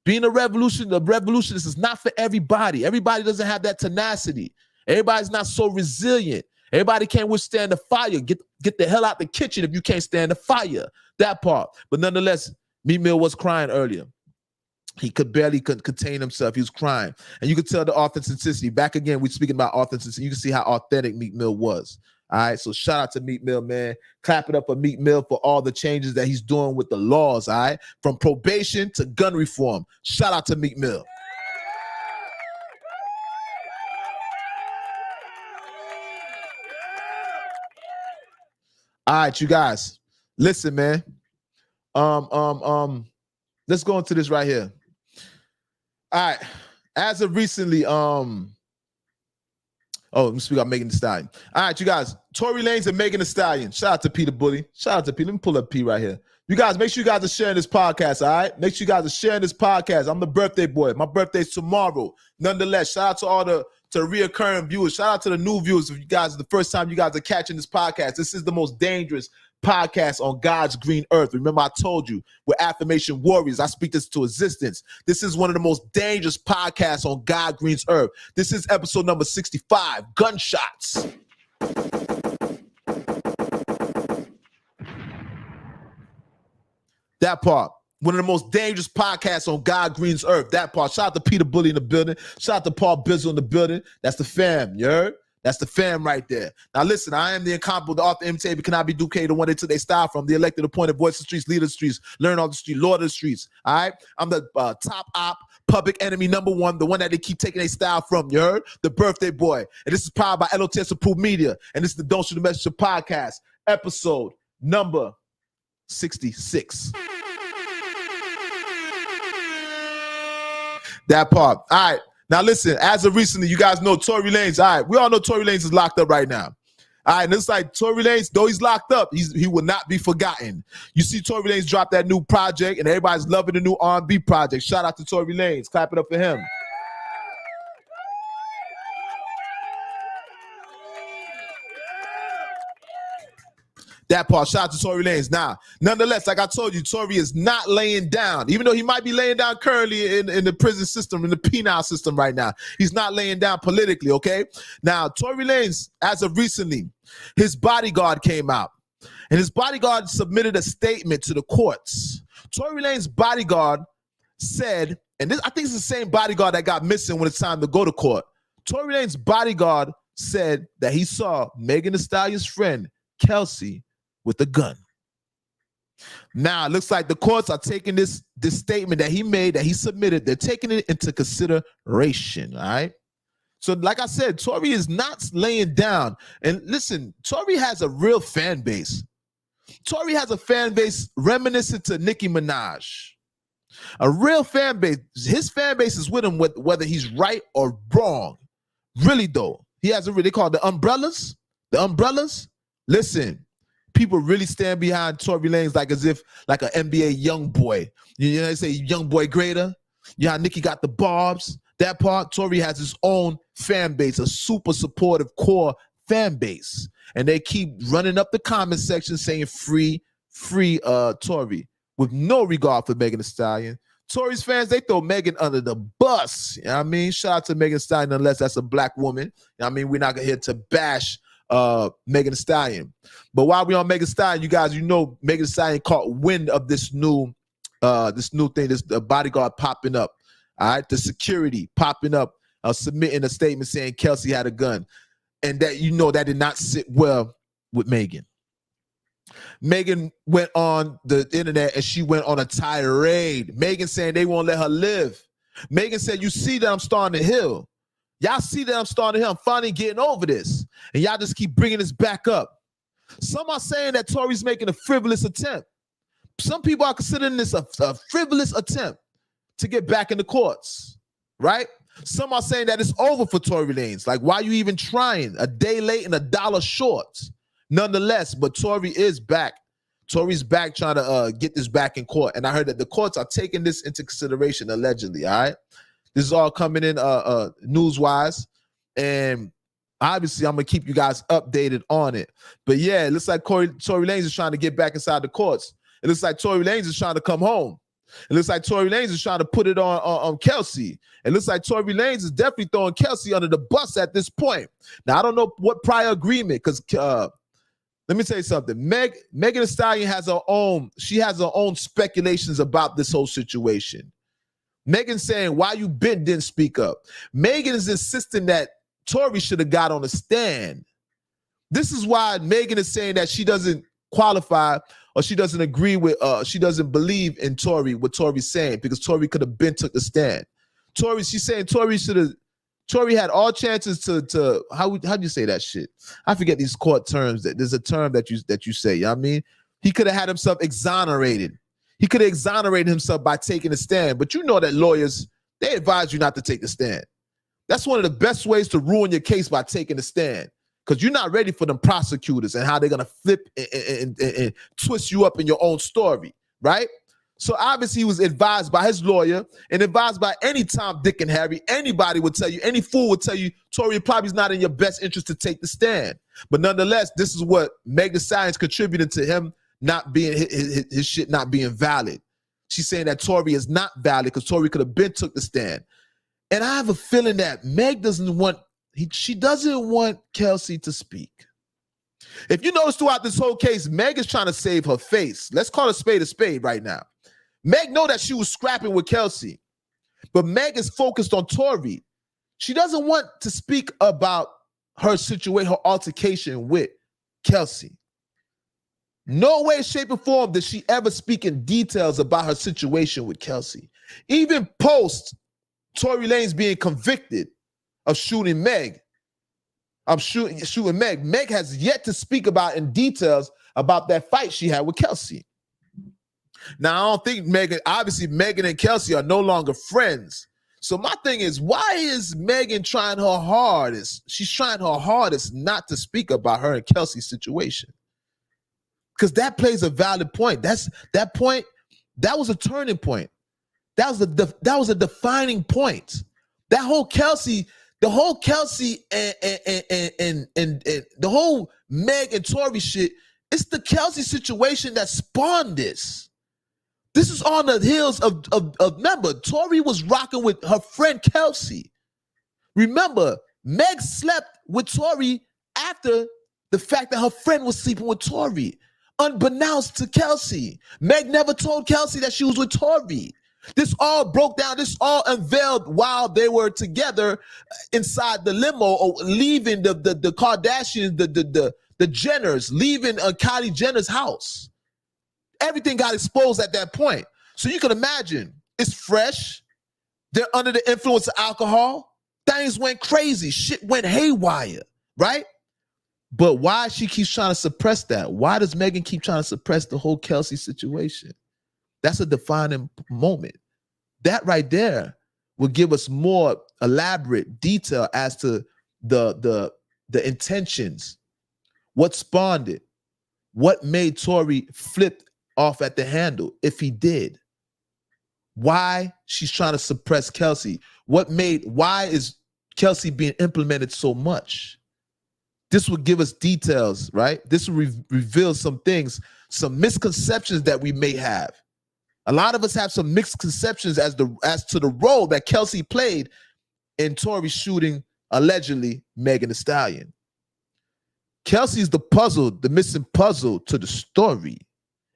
Being a revolutionist is not for everybody. Everybody doesn't have that tenacity. Everybody's not so resilient. Everybody can't withstand the fire. Get the hell out the kitchen if you can't stand the fire. That part. But nonetheless, Meek Mill was crying earlier. He could barely contain himself. He was crying. And you could tell the authenticity. Back again, we're speaking about authenticity. You can see how authentic Meek Mill was. All right, so shout out to Meek Mill, man. Clap it up for Meek Mill for all the changes that he's doing with the laws, all right? From probation to gun reform. Shout out to Meek Mill. All right, you guys, listen, man. Let's go into this right here. All right, as of recently, let me speak about Megan Thee Stallion. All right, you guys, Tory Lanez and Megan Thee Stallion. Shout out to Peter Bully. Shout out to Peter. Let me pull up P right here. You guys, make sure you guys are sharing this podcast, all right? Make sure you guys are sharing this podcast. I'm the birthday boy. My birthday's tomorrow. Nonetheless, shout out to all the reoccurring viewers. Shout out to the new viewers. If you guys, the first time you guys are catching this podcast, this is the most dangerous podcast on God's green earth. Remember, I told you, we're affirmation warriors. I speak this to existence. This is one of the most dangerous podcasts on God green's earth. This is episode number 65, Gunshots. That part. One of the most dangerous podcasts on God green's earth. That part. Shout out to Peter Bully in the building. Shout out to Paul Bizzle in the building. That's the fam, you heard? That's the fam right there. Now listen, I am the incomparable, the author, imitator, cannot be Duque, the one they took their style from, the elected, appointed, voice of the streets, leader of the streets, learn all the streets, lord of the streets. All right? I'm the top op, public enemy #1, the one that they keep taking their style from. You heard? The birthday boy. And this is powered by L.O.T.S approved media. And this is the Don't Shoot the Messenger podcast, episode number 66. That part. All right. Now listen, as of recently, you guys know Tory Lanez. All right, we all know Tory Lanez is locked up right now. All right, and it's like Tory Lanez, though he's locked up, he will not be forgotten. You see Tory Lanez drop that new project, and everybody's loving the new R&B project. Shout out to Tory Lanez. Clap it up for him. That part, shout out to Tory Lanez. Now, nonetheless, like I told you, Tory is not laying down. Even though he might be laying down currently in the prison system, in the penal system right now. He's not laying down politically, okay? Now, Tory Lanez, as of recently, his bodyguard came out. And his bodyguard submitted a statement to the courts. Tory Lanez's bodyguard said, and this, I think it's the same bodyguard that got missing when it's time to go to court. Tory Lanez's bodyguard said that he saw Megan Thee Stallion's friend, Kelsey, with a gun. Now, it looks like the courts are taking this statement that he made, that he submitted, they're taking it into consideration, all right? So, like I said, Tory is not laying down. And listen, Tory has a real fan base. Tory has a fan base reminiscent to Nicki Minaj. A real fan base. His fan base is with him whether he's right or wrong. Really, though. He has they call it the umbrellas. The umbrellas. Listen, people really stand behind Tory Lanez like as if like an NBA young boy. You know, they say young boy greater. Yeah, Nicki got the barbs. That part, Tory has his own fan base, a super supportive core fan base. And they keep running up the comment section saying free Tory with no regard for Megan Thee Stallion. Tory's fans, they throw Megan under the bus. You know what I mean? Shout out to Megan Thee Stallion, unless that's a black woman. You know what I mean? We're not here to bash Megan Thee Stallion. But while we're on Megan Thee Stallion, you guys, you know Megan Thee Stallion caught wind of this new thing, this bodyguard popping up. All right, the security popping up, submitting a statement saying Kelsey had a gun. And that, you know, that did not sit well with Megan. Megan went on the internet and she went on a tirade. Megan saying they won't let her live. Megan said, you see that I'm starting to heal. Y'all see that I'm starting to heal. I'm finally getting over this. And y'all just keep bringing this back up. Some are saying that Tory's making a frivolous attempt. Some people are considering this a frivolous attempt to get back in the courts, right? Some are saying that it's over for Tory Lanez. Like, why are you even trying? A day late and $1 short. Nonetheless, but Tory is back. Tory's back trying to get this back in court. And I heard that the courts are taking this into consideration, allegedly, all right? This is all coming in news-wise. And obviously, I'm going to keep you guys updated on it. But yeah, it looks like Tory Lanez is trying to get back inside the courts. It looks like Tory Lanez is trying to come home. It looks like Tory Lanez is trying to put it on Kelsey. It looks like Tory Lanez is definitely throwing Kelsey under the bus at this point. Now, I don't know what prior agreement, because let me tell you something. Megan Thee Stallion has her own speculations about this whole situation. Megan saying, why you didn't speak up. Megan is insisting that Tory should have got on a stand. This is why Megan is saying that she doesn't qualify, or she doesn't agree with, she doesn't believe in Tory, what Tory's saying, because Tory could have took the stand. She's saying Tory had all chances to how do you say that shit? I forget these court terms. There's a term that you say, you know what I mean? He could have had himself exonerated. He could have exonerated himself by taking a stand. But you know that lawyers, they advise you not to take the stand. That's one of the best ways to ruin your case, by taking a stand. Because you're not ready for them prosecutors and how they're going to flip and twist you up in your own story, right? So obviously he was advised by his lawyer and advised by any Tom, Dick, and Harry. Anybody would tell you, any fool would tell you, Tory probably is not in your best interest to take the stand. But nonetheless, this is what Megan Thee Stallion contributed to him not being, his shit not being valid. She's saying that Tory is not valid because Tory could have took the stand. And I have a feeling that Meg doesn't want, she doesn't want Kelsey to speak. If you notice throughout this whole case, Meg is trying to save her face. Let's call a spade right now. Meg know that she was scrapping with Kelsey, but Meg is focused on Tory. She doesn't want to speak about her situation, her altercation with Kelsey. No way, shape, or form did she ever speak in details about her situation with Kelsey. Even post Tory Lanez being convicted of shooting Meg, shooting Meg. Meg has yet to speak about in details about that fight she had with Kelsey. Now, I don't think obviously Megan and Kelsey are no longer friends. So my thing is, why is Megan trying her hardest? She's trying her hardest not to speak about her and Kelsey's situation. Because that plays a valid point. That point, that was a turning point. That was a defining point. That whole Kelsey, the whole Kelsey and the whole Meg and Tory shit, it's the Kelsey situation that spawned this. This is on the heels of remember, Tory was rocking with her friend Kelsey. Remember, Meg slept with Tory after the fact that her friend was sleeping with Tory, unbeknownst to Kelsey. Meg never told Kelsey that she was with Tory. This all broke down, this all unveiled while they were together inside the limo, or leaving the Kardashians, the Jenners, leaving Kylie Jenner's house. Everything got exposed at that point. So you can imagine, it's fresh. They're under the influence of alcohol. Things went crazy. Shit went haywire, right? But why she keeps trying to suppress that? Why does Megan keep trying to suppress the whole Kelsey situation? That's a defining moment. That right there will give us more elaborate detail as to the intentions, what spawned it, what made Tory flip off at the handle, if he did. Why she's trying to suppress Kelsey. Why is Kelsey being implemented so much? This will give us details, right? This will reveal some things, some misconceptions that we may have. A lot of us have some misconceptions as to the role that Kelsey played in Tory shooting, allegedly, Megan Thee Stallion. Kelsey's the missing puzzle to the story,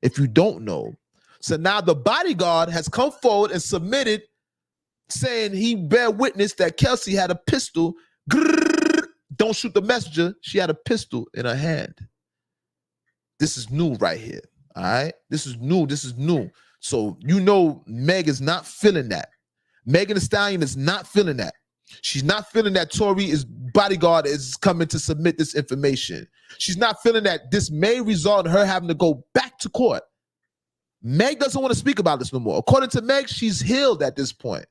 if you don't know. So now the bodyguard has come forward and submitted, saying he bear witness that Kelsey had a pistol. Don't shoot the messenger. She had a pistol in her hand. This is new right here, all right? This is new. So you know Meg is not feeling that. Megan Thee Stallion is not feeling that. She's not feeling that Tory's bodyguard is coming to submit this information. She's not feeling that this may result in her having to go back to court. Meg doesn't want to speak about this no more. According to Meg, she's healed at this point.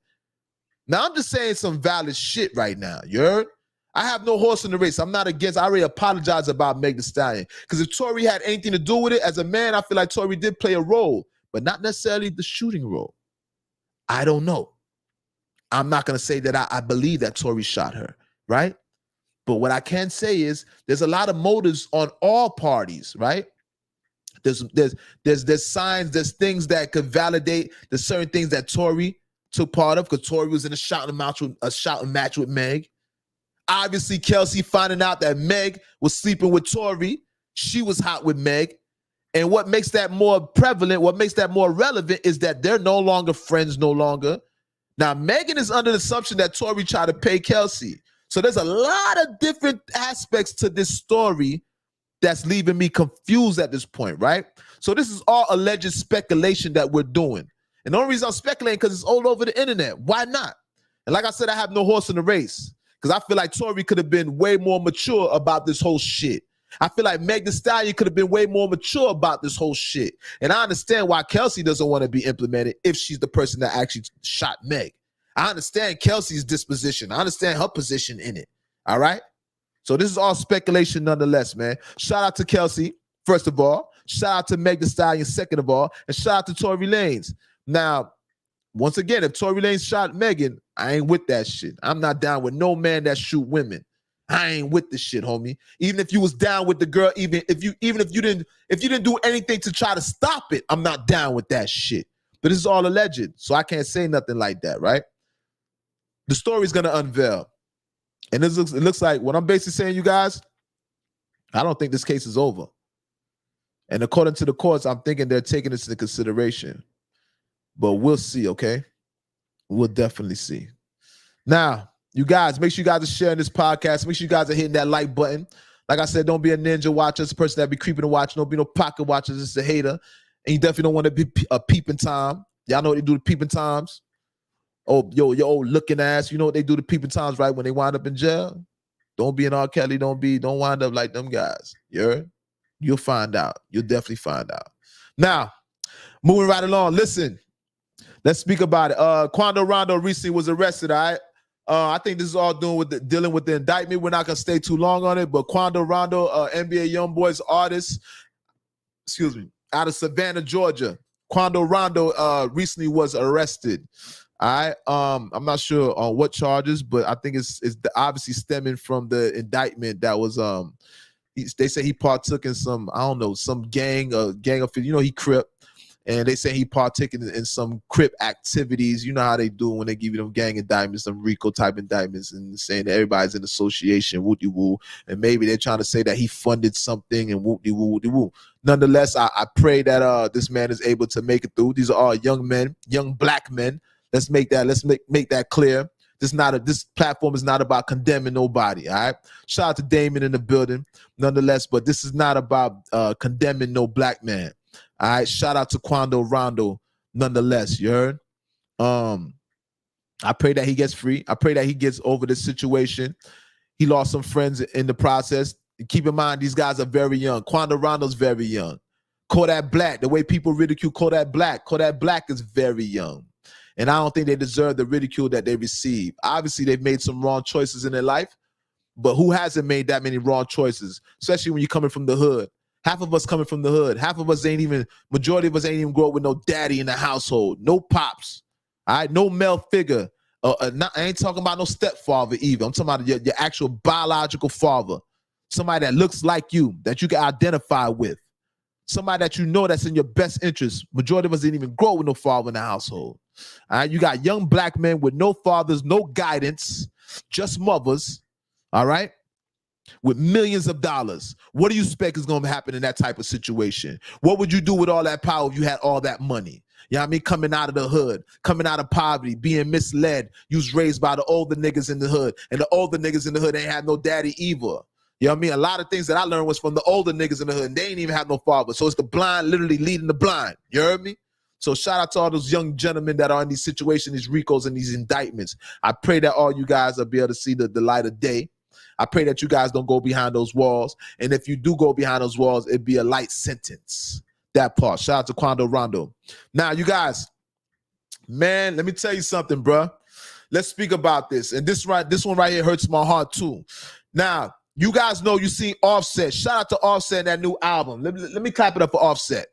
Now, I'm just saying some valid shit right now. You heard? I have no horse in the race. I'm not against. I already apologize about Meg Thee Stallion. Because if Tory had anything to do with it, as a man, I feel like Tory did play a role, but not necessarily the shooting role. I don't know. I'm not going to say that I believe that Tory shot her, right? But what I can say is there's a lot of motives on all parties, right? There's signs, there's things that could validate the certain things that Tory took part of, because Tory was in a shouting match with Meg. Obviously, Kelsey finding out that Meg was sleeping with Tory. She was hot with Meg. And what makes that more prevalent, what makes that more relevant is that they're no longer friends, no longer. Now, Megan is under the assumption that Tory tried to pay Kelsey. So there's a lot of different aspects to this story that's leaving me confused at this point, right? So this is all alleged speculation that we're doing. And the only reason I'm speculating because it's all over the internet. Why not? And like I said, I have no horse in the race because I feel like Tory could have been way more mature about this whole shit. I feel like Meg Thee Stallion could have been way more mature about this whole shit. And I understand why Kelsey doesn't want to be implemented if she's the person that actually shot Meg. I understand Kelsey's disposition. I understand her position in it. All right? So this is all speculation nonetheless, man. Shout out to Kelsey, first of all. Shout out to Meg Thee Stallion, second of all. And shout out to Tory Lanez. Now, once again, if Tory Lanez shot Megan, I ain't with that shit. I'm not down with no man that shoot women. I ain't with this shit, homie. Even if you was down with the girl, even if you didn't do anything to try to stop it, I'm not down with that shit. But this is all alleged, so I can't say nothing like that, right? The story's gonna unveil. And it looks like what I'm basically saying, you guys, I don't think this case is over. And according to the courts, I'm thinking they're taking this into consideration. But we'll see, okay? We'll definitely see. Now, you guys, make sure you guys are sharing this podcast. Make sure you guys are hitting that like button. Like I said, don't be a ninja watcher. It's a person that be creeping and watching. Don't be no pocket watcher. It's a hater. And you definitely don't want to be a peeping Tom. Y'all know what they do to peeping Toms? Oh, yo, your old looking ass. You know what they do to peeping Toms, right? When they wind up in jail? Don't be an R. Kelly. Don't wind up like them guys. You heard? You'll find out. You'll definitely find out. Now, moving right along. Listen, let's speak about it. Quando Rondo recently was arrested, all right? I think this is all dealing with the indictment. We're not going to stay too long on it, but Quando Rondo, NBA YoungBoys artist, out of Savannah, Georgia. Quando Rondo recently was arrested. All right. I'm not sure on what charges, but I think it's obviously stemming from the indictment that was they say he partook in some, I don't know, some gang of, he Crip. And they say he partook in some Crip activities. You know how they do when they give you them gang indictments, some RICO type indictments, and saying that everybody's in association, woo-de-woo. And maybe they're trying to say that he funded something and woo-de-woo, woo-de-woo. Nonetheless, I pray that this man is able to make it through. These are all young men, young black men. Let's make that clear. This platform is not about condemning nobody. All right. Shout out to Damon in the building, nonetheless, but this is not about condemning no black man. All right, shout out to Quando Rondo, nonetheless. You heard? I pray that he gets free. I pray that he gets over this situation. He lost some friends in the process. Keep in mind, these guys are very young. Quando Rondo's very young. Kodak Black, the way people ridicule Kodak Black is very young. And I don't think they deserve the ridicule that they receive. Obviously, they've made some wrong choices in their life, but who hasn't made that many wrong choices, especially when you're coming from the hood? Half of us coming from the hood. Majority of us ain't even grow up with no daddy in the household. No pops. All right, no male figure. I ain't talking about no stepfather either. I'm talking about your actual biological father. Somebody that looks like you, that you can identify with. Somebody that you know that's in your best interest. Majority of us didn't even grow up with no father in the household. All right, you got young black men with no fathers, no guidance, just mothers. All right? With millions of dollars. What do you expect is going to happen in that type of situation? What would you do with all that power if you had all that money? You know what I mean? Coming out of the hood, coming out of poverty, being misled. You was raised by the older niggas in the hood, and the older niggas in the hood ain't had no daddy either. You know what I mean? A lot of things that I learned was from the older niggas in the hood, and they ain't even have no father. So it's the blind literally leading the blind. You heard me? So shout out to all those young gentlemen that are in these situations, these RICOs and these indictments. I pray that all you guys will be able to see the light of day. I pray that you guys don't go behind those walls. And if you do go behind those walls, it'd be a light sentence. That part. Shout out to Quando Rondo. Now, you guys, man, let me tell you something, bro. Let's speak about this. And this one right here hurts my heart too. Now, you guys know you seen Offset. Shout out to Offset and that new album. Let me clap it up for Offset.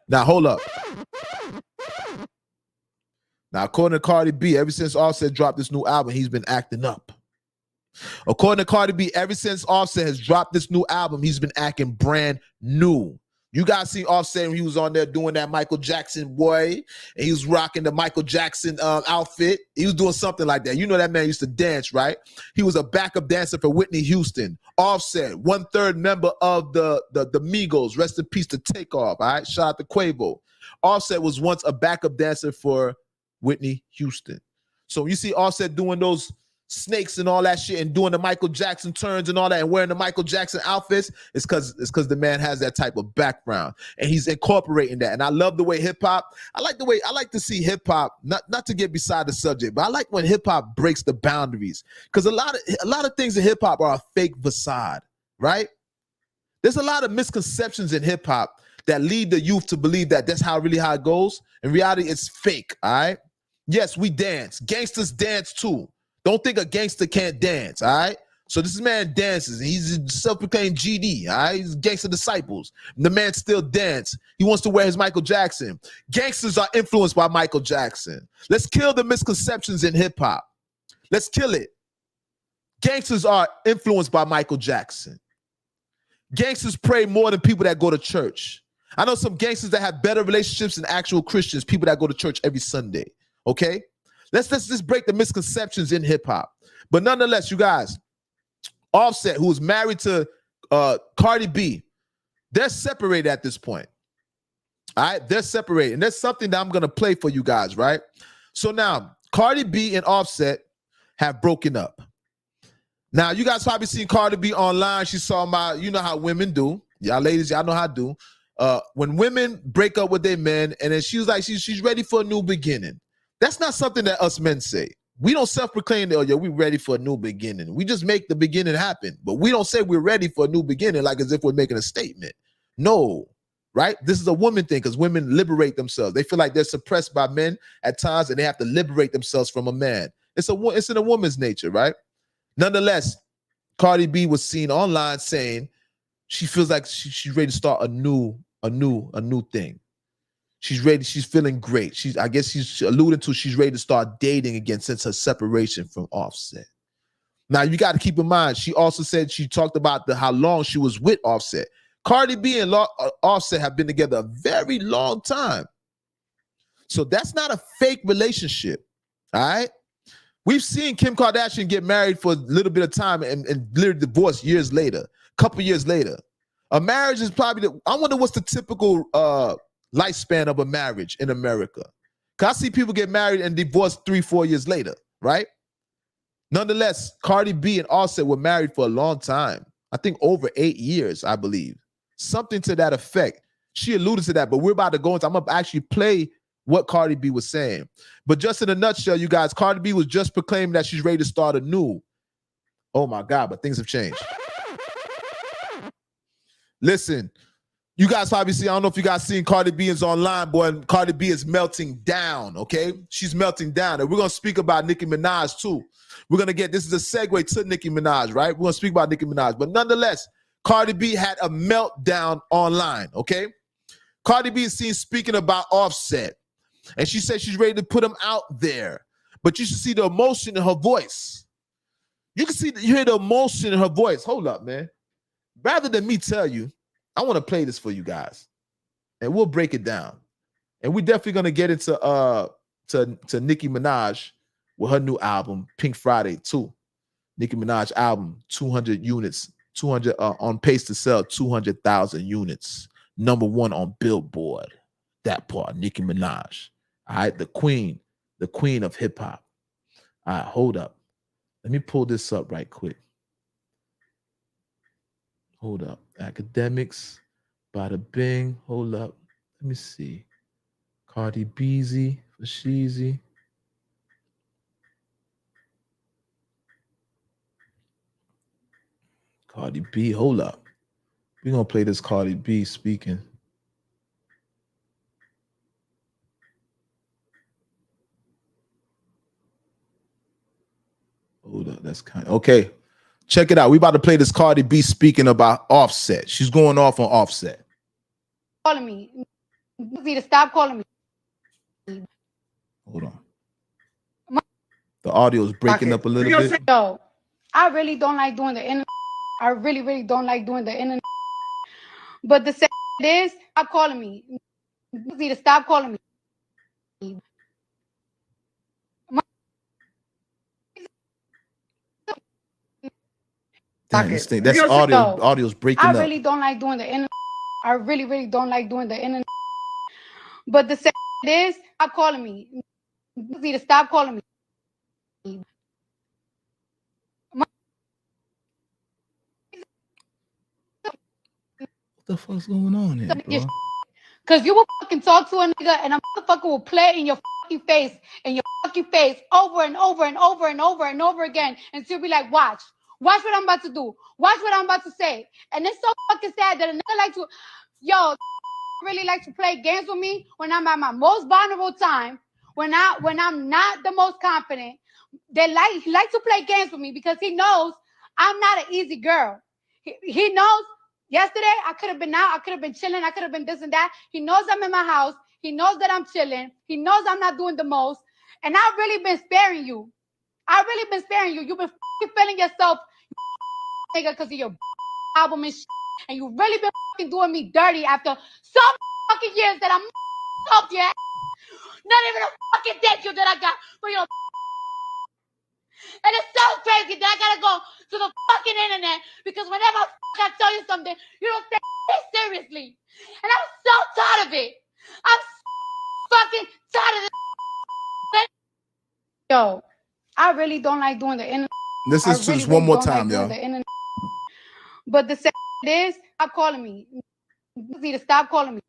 Now, hold up. Now, according to Cardi B, ever since Offset dropped this new album, he's been acting up. According to Cardi B, ever since Offset has dropped this new album, he's been acting brand new. You guys see Offset when he was on there doing that Michael Jackson boy, and he was rocking the Michael Jackson outfit. He was doing something like that. You know that man used to dance, right? He was a backup dancer for Whitney Houston. Offset, 1/3 member of the Migos. Rest in peace to Takeoff. All right, shout out to Quavo. Offset was once a backup dancer for Whitney Houston. So you see Offset doing those snakes and all that shit and doing the Michael Jackson turns and all that and wearing the Michael Jackson outfits, it's because the man has that type of background and he's incorporating that. And I love the way hip-hop, I like to see hip-hop, not to get beside the subject, but I like when hip-hop breaks the boundaries, because a lot of things in hip-hop are a fake facade, right? There's a lot of misconceptions in hip-hop that lead the youth to believe that that's how it goes. In reality, it's fake, all right? Yes, we dance. Gangsters dance too. Don't think a gangster can't dance, all right? So this man dances, and he's a self-proclaimed GD, all right? He's gangster disciples. And the man still dance. He wants to wear his Michael Jackson. Gangsters are influenced by Michael Jackson. Let's kill the misconceptions in hip-hop. Let's kill it. Gangsters are influenced by Michael Jackson. Gangsters pray more than people that go to church. I know some gangsters that have better relationships than actual Christians, people that go to church every Sunday, okay? Let's just break the misconceptions in hip-hop. But nonetheless, you guys, Offset, who is married to Cardi B, they're separated at this point. All right, they're separated. And there's something that I'm going to play for you guys, right? So now, Cardi B and Offset have broken up. Now, you guys probably seen Cardi B online. She's talking about, you know how women do. Y'all ladies, y'all know how to do. When women break up with their men, and then she was like, she's ready for a new beginning. That's not something that us men say. We don't self-proclaim that, oh, yeah, we're ready for a new beginning. We just make the beginning happen. But we don't say we're ready for a new beginning like as if we're making a statement. No, right? This is a woman thing because women liberate themselves. They feel like they're suppressed by men at times and they have to liberate themselves from a man. It's in a woman's nature, right? Nonetheless, Cardi B was seen online saying she feels like she's ready to start a new thing. She's ready. She's feeling great. I guess she's alluding to she's ready to start dating again since her separation from Offset. Now, you got to keep in mind, she also said she talked about how long she was with Offset. Cardi B and Offset have been together a very long time. So that's not a fake relationship, all right? We've seen Kim Kardashian get married for a little bit of time and literally divorce years later, a couple years later. A marriage is probably, I wonder what's the typical lifespan of a marriage in America. Because I see people get married and divorced 3-4 years later, right? Nonetheless, Cardi B and Offset were married for a long time. I think over 8 years, I believe. Something to that effect. She alluded to that, but we're about to go into, I'm going to actually play what Cardi B was saying. But just in a nutshell, you guys, Cardi B was just proclaiming that she's ready to start anew. Oh my God, but things have changed. Listen, you guys probably see, I don't know if you guys seen Cardi B is online, boy, and Cardi B is melting down, okay? She's melting down. And we're going to speak about Nicki Minaj too. We're going to get, this is a segue to Nicki Minaj, right? We're going to speak about Nicki Minaj. But nonetheless, Cardi B had a meltdown online, okay? Cardi B is seen speaking about Offset. And she said she's ready to put him out there. But you should see the emotion in her voice. You hear the emotion in her voice. Hold up, man. Rather than me tell you, I want to play this for you guys. And we'll break it down. And we're definitely going to get into to Nicki Minaj with her new album, Pink Friday 2. Nicki Minaj album, 200 units, 200 on pace to sell 200,000 units. #1 on Billboard. That part, Nicki Minaj. All right, the queen of hip hop. All right, hold up. Let me pull this up right quick. Hold up. Academics, bada bing. Hold up. Let me see. Cardi Beezy for Sheezy. Cardi B, hold up. We're going to play this Cardi B speaking. Hold up, that's kind of, okay. Check it out. We about to play this Cardi B speaking about Offset. She's going off on Offset. Calling me. You need to stop calling me. Hold on. The audio is breaking up a little bit. No. I really don't like doing the internet. I really don't like doing the internet. But the sad is, stop calling me. You need to stop calling me. Dang, this thing, that's audio. Audio's breaking up. I really don't like doing the internet. I really don't like doing the internet. But the sad is, stop calling me. You need to stop calling me. What the fuck's going on here, bro? Cause you will fucking talk to a nigga and a motherfucker will play in your fucking face over and over and over and over and over again until you be like, watch what I'm about to do, watch what I'm about to say. And it's so fucking sad that a nigga like to, really like to play games with me when I'm at my most vulnerable time, when I'm not the most confident. He likes to play games with me because he knows I'm not an easy girl. He knows. Yesterday, I could have been out. I could have been chilling. I could have been this and that. He knows I'm in my house. He knows that I'm chilling. He knows I'm not doing the most. And I've really been sparing you. I've really been sparing you. You've been feeling yourself, nigga, because of your album and shit. And you really been doing me dirty after some fucking years that I'm up yet. Not even a fucking thank you that I got for your. And it's so crazy that I gotta go to the fucking internet because whenever I tell you something, you don't take it seriously. And I'm so tired of it. I'm so fucking tired of this. Yo, I really don't like doing the internet. This is just one more time, y'all. But the sad is, stop calling me. You need to stop calling me.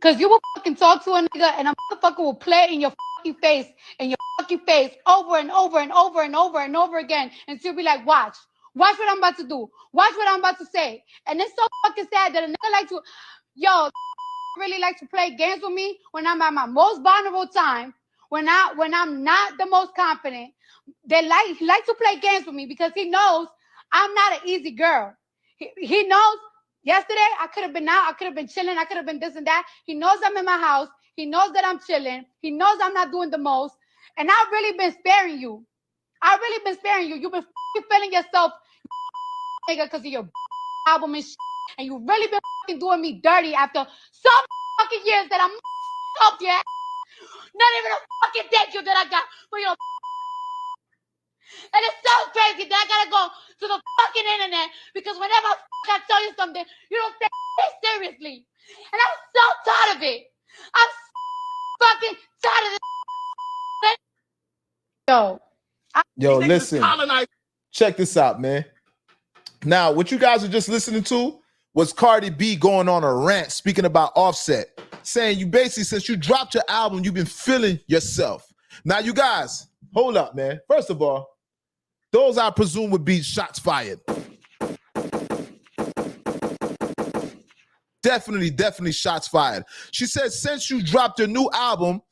Cause you will fucking talk to a nigga and a motherfucker will play in your fucking face over and over and over and over and over again until you be like, watch what I'm about to do, watch what I'm about to say. And it's so fucking sad that a nigga like to, really like to play games with me when I'm at my most vulnerable time, when I'm not the most confident. He likes to play games with me because he knows I'm not an easy girl. He knows. Yesterday, I could have been out. I could have been chilling. I could have been this and that. He knows I'm in my house. He knows that I'm chilling. He knows I'm not doing the most. And I've really been sparing you. I've really been sparing you. You've been feeling yourself, nigga, because of your album and shit. And you really been doing me dirty after some fucking years that I'm up yet. Not even a fucking thank you that I got for your. And it's so crazy that I gotta go to the fucking internet because whenever I tell you something, you don't take it seriously. And I'm so tired of it. I'm so fucking tired of this. Yo, listen. Check this out, man. Now, what you guys are just listening to was Cardi B going on a rant speaking about Offset, saying you basically, since you dropped your album, you've been feeling yourself. Now, you guys, hold up, man. First of all, those I presume would be shots fired. Definitely shots fired. She said, since you dropped your new album,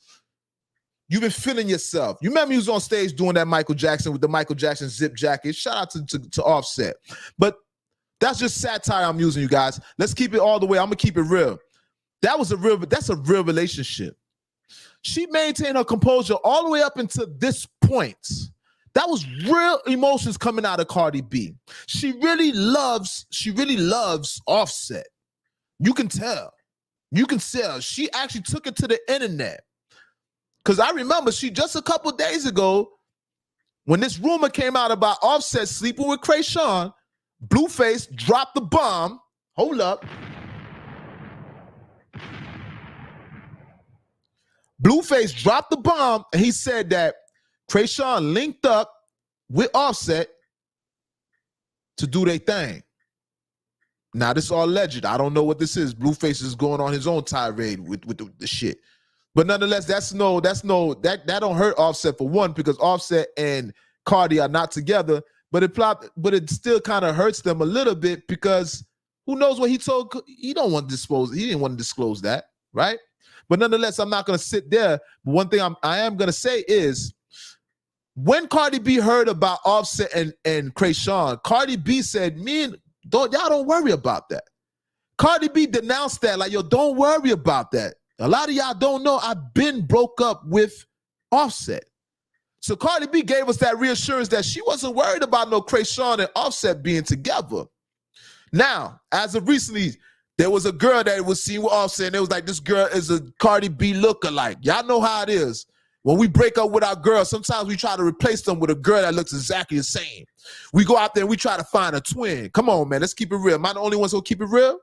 you've been feeling yourself. You remember he was on stage doing that Michael Jackson with the Michael Jackson zip jacket. Shout out to Offset. But that's just satire I'm using, you guys. Let's keep it all the way. I'm gonna keep it real. That's a real relationship. She maintained her composure all the way up until this point. That was real emotions coming out of Cardi B. She really loves Offset. You can tell. She actually took it to the internet. Because I remember she just a couple days ago, when this rumor came out about Offset sleeping with Krayshawn, Blueface dropped the bomb. Hold up. Blueface dropped the bomb, and he said that Krayshawn linked up with Offset to do their thing. Now, this is all alleged. I don't know what this is. Blueface is going on his own tirade with the shit. But nonetheless, that don't hurt Offset for one, because Offset and Cardi are not together. But it still kind of hurts them a little bit because who knows what he told? He didn't want to disclose that, right? But nonetheless, I'm not going to sit there. But one thing I am going to say is, when Cardi B heard about Offset and Krayshawn, Cardi B said, y'all don't worry about that. Cardi B denounced that, like, yo, don't worry about that. A lot of y'all don't know I've been broke up with Offset. So Cardi B gave us that reassurance that she wasn't worried about no Krayshawn and Offset being together. Now, as of recently, there was a girl that was seen with Offset, and it was like, this girl is a Cardi B lookalike. Y'all know how it is. When we break up with our girls, sometimes we try to replace them with a girl that looks exactly the same. We go out there and we try to find a twin. Come on, man, let's keep it real. Am I the only ones who keep it real?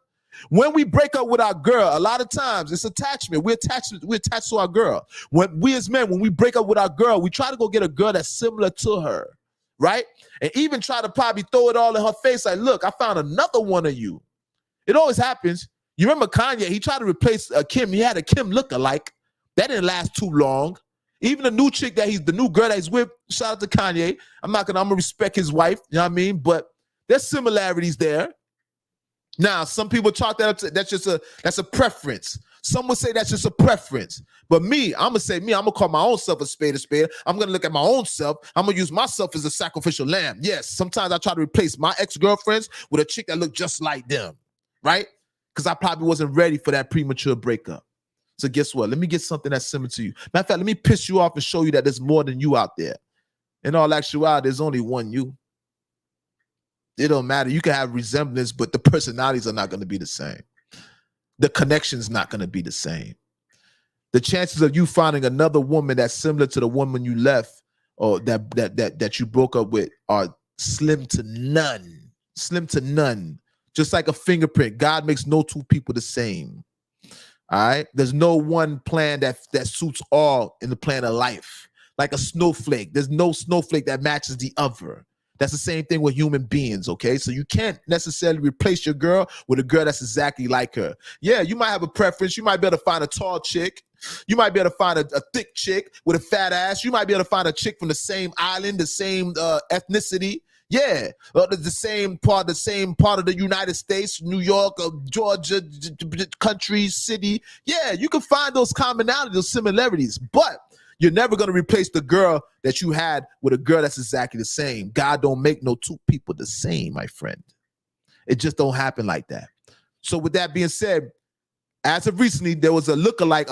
When we break up with our girl, a lot of times it's attachment. We're attached to our girl. When we as men, when we break up with our girl, we try to go get a girl that's similar to her, right? And even try to probably throw it all in her face like, look, I found another one of you. It always happens. You remember Kanye, he tried to replace Kim. He had a Kim lookalike. That didn't last too long. Even the new chick the new girl that he's with, shout out to Kanye. I'm gonna respect his wife, you know what I mean? But there's similarities there. Now, some people chalk that up to, that's a preference. Some would say that's just a preference. But me, I'm gonna call my own self a spade. I'm gonna look at my own self. I'm gonna use myself as a sacrificial lamb. Yes, sometimes I try to replace my ex-girlfriends with a chick that looked just like them, right? Because I probably wasn't ready for that premature breakup. So guess what? Let me get something that's similar to you. Matter of fact, let me piss you off and show you that there's more than you out there. In all actuality, there's only one you. It don't matter. You can have resemblance, but the personalities are not going to be the same. The connection's not going to be the same. The chances of you finding another woman that's similar to the woman you left or that you broke up with are slim to none. Slim to none. Just like a fingerprint. God makes no two people the same. All right. There's no one plan that suits all in the plan of life. Like a snowflake. There's no snowflake that matches the other. That's the same thing with human beings, okay? So you can't necessarily replace your girl with a girl that's exactly like her. Yeah, you might have a preference. You might be able to find a tall chick. You might be able to find a thick chick with a fat ass. You might be able to find a chick from the same island, the same ethnicity. Yeah, the same part of the United States, New York, Georgia, country, city. Yeah, you can find those commonalities, those similarities, but you're never going to replace the girl that you had with a girl that's exactly the same. God don't make no two people the same, my friend. It just don't happen like that. So with that being said, as of recently, there was a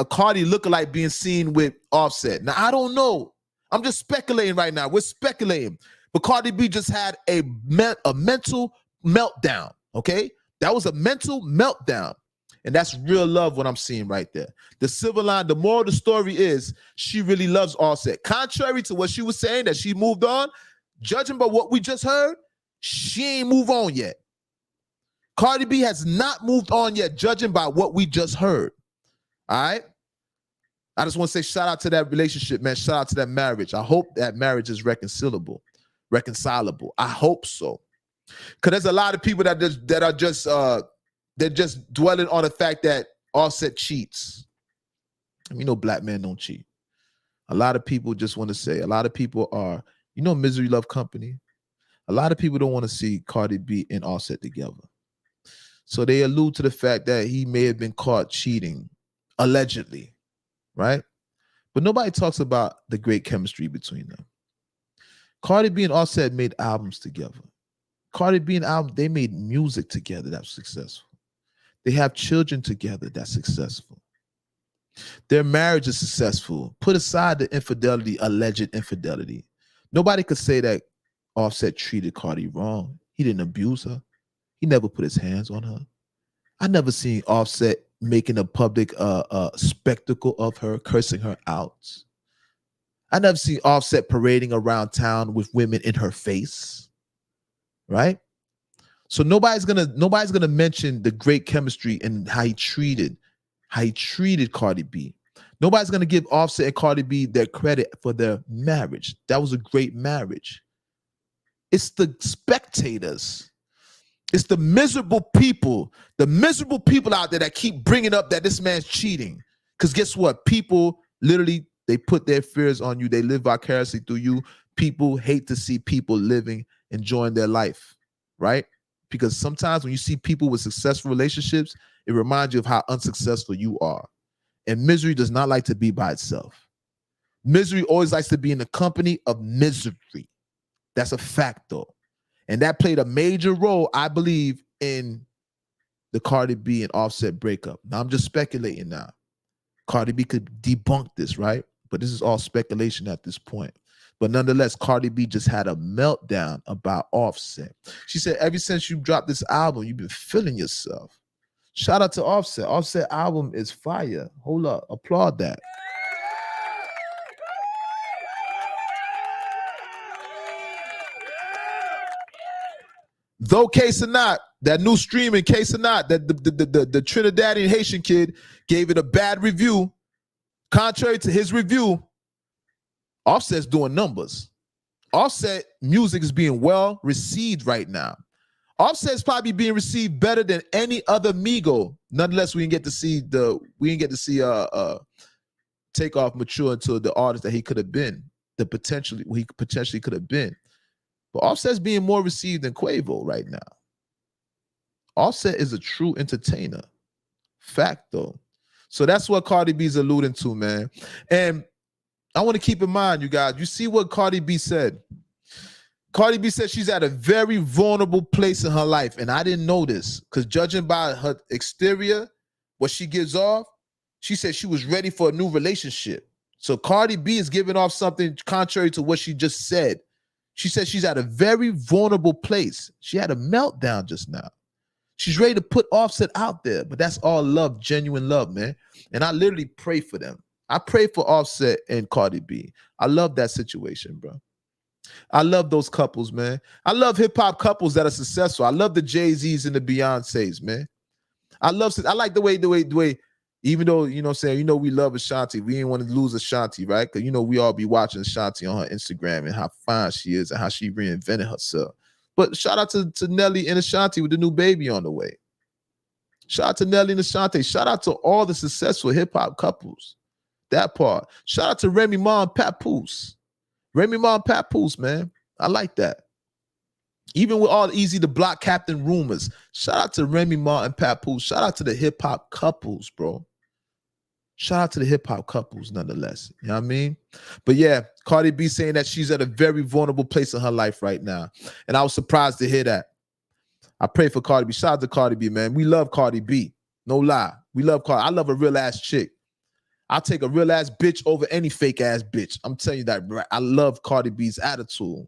Cardi lookalike being seen with Offset. Now, I don't know. I'm just speculating right now. We're speculating. But Cardi B just had a mental meltdown, okay? That was a mental meltdown. And that's real love what I'm seeing right there. The silver line, the moral of the story is she really loves Offset. Contrary to what she was saying that she moved on, judging by what we just heard, she ain't moved on yet. Cardi B has not moved on yet, judging by what we just heard. All right? I just want to say shout out to that relationship, man. Shout out to that marriage. I hope that marriage is reconcilable. I hope so. Because there's a lot of people that are just dwelling on the fact that Offset cheats. We know black men don't cheat. A lot of people just want to say, a lot of people are, misery love company. A lot of people don't want to see Cardi B and Offset together. So they allude to the fact that he may have been caught cheating, allegedly, right? But nobody talks about the great chemistry between them. Cardi B and Offset made albums together. Cardi B and they made music together that's successful. They have children together that's successful. Their marriage is successful. Put aside the infidelity, alleged infidelity. Nobody could say that Offset treated Cardi wrong. He didn't abuse her. He never put his hands on her. I never seen Offset making a public spectacle of her, cursing her out. I never seen Offset parading around town with women in her face, right? So nobody's gonna mention the great chemistry and how he treated Cardi B. Nobody's gonna give Offset and Cardi B their credit for their marriage. That was a great marriage. It's the spectators. It's the miserable people out there that keep bringing up that this man's cheating. Because guess what? People literally, they put their fears on you. They live vicariously through you. People hate to see people living, enjoying their life, right? Because sometimes when you see people with successful relationships, it reminds you of how unsuccessful you are. And misery does not like to be by itself. Misery always likes to be in the company of misery. That's a fact, though. And that played a major role, I believe, in the Cardi B and Offset breakup. Now I'm just speculating now. Cardi B could debunk this, right? But this is all speculation at this point. But nonetheless, Cardi B just had a meltdown about Offset. She said, ever since you dropped this album, you've been feeling yourself. Shout out to Offset. Offset album is fire. Hold up. Applaud that. Though case or not, that new streaming, case or not, that the Trinidadian Haitian kid gave it a bad review. Contrary to his review, Offset's doing numbers. Offset music is being well received right now. Offset's probably being received better than any other Migo. Nonetheless, we didn't get to see Takeoff mature into the artist that he could have been, he potentially could have been. But Offset's being more received than Quavo right now. Offset is a true entertainer. Fact, though. So that's what Cardi B's alluding to, man. And I want to keep in mind, you guys, you see what Cardi B said. Cardi B said she's at a very vulnerable place in her life. And I didn't know this because judging by her exterior, what she gives off, she said she was ready for a new relationship. So Cardi B is giving off something contrary to what she just said. She said she's at a very vulnerable place. She had a meltdown just now. She's ready to put Offset out there, but that's all love, genuine love, man. And I literally pray for them. I pray for Offset and Cardi B. I love that situation, bro. I love those couples, man. I love hip-hop couples that are successful. I love the Jay-Z's and the Beyoncés, man. I like the way, even though, you know what I'm saying, we love Ashanti. We ain't want to lose Ashanti, right? Because, we all be watching Ashanti on her Instagram and how fine she is and how she reinvented herself. But shout out to Nelly and Ashanti with the new baby on the way. Shout out to Nelly and Ashanti. Shout out to all the successful hip-hop couples. That part. Shout out to Remy Ma and Papoose. Remy Ma and Papoose, man. I like that. Even with all Easy to Block Captain rumors. Shout out to Remy Ma and Papoose. Shout out to the hip-hop couples, bro. Shout out to the hip-hop couples, nonetheless. You know what I mean? But yeah, Cardi B saying that she's at a very vulnerable place in her life right now. And I was surprised to hear that. I pray for Cardi B. Shout out to Cardi B, man. We love Cardi B. No lie. We love Cardi. I love a real-ass chick. I'll take a real-ass bitch over any fake-ass bitch. I'm telling you that, right? I love Cardi B's attitude.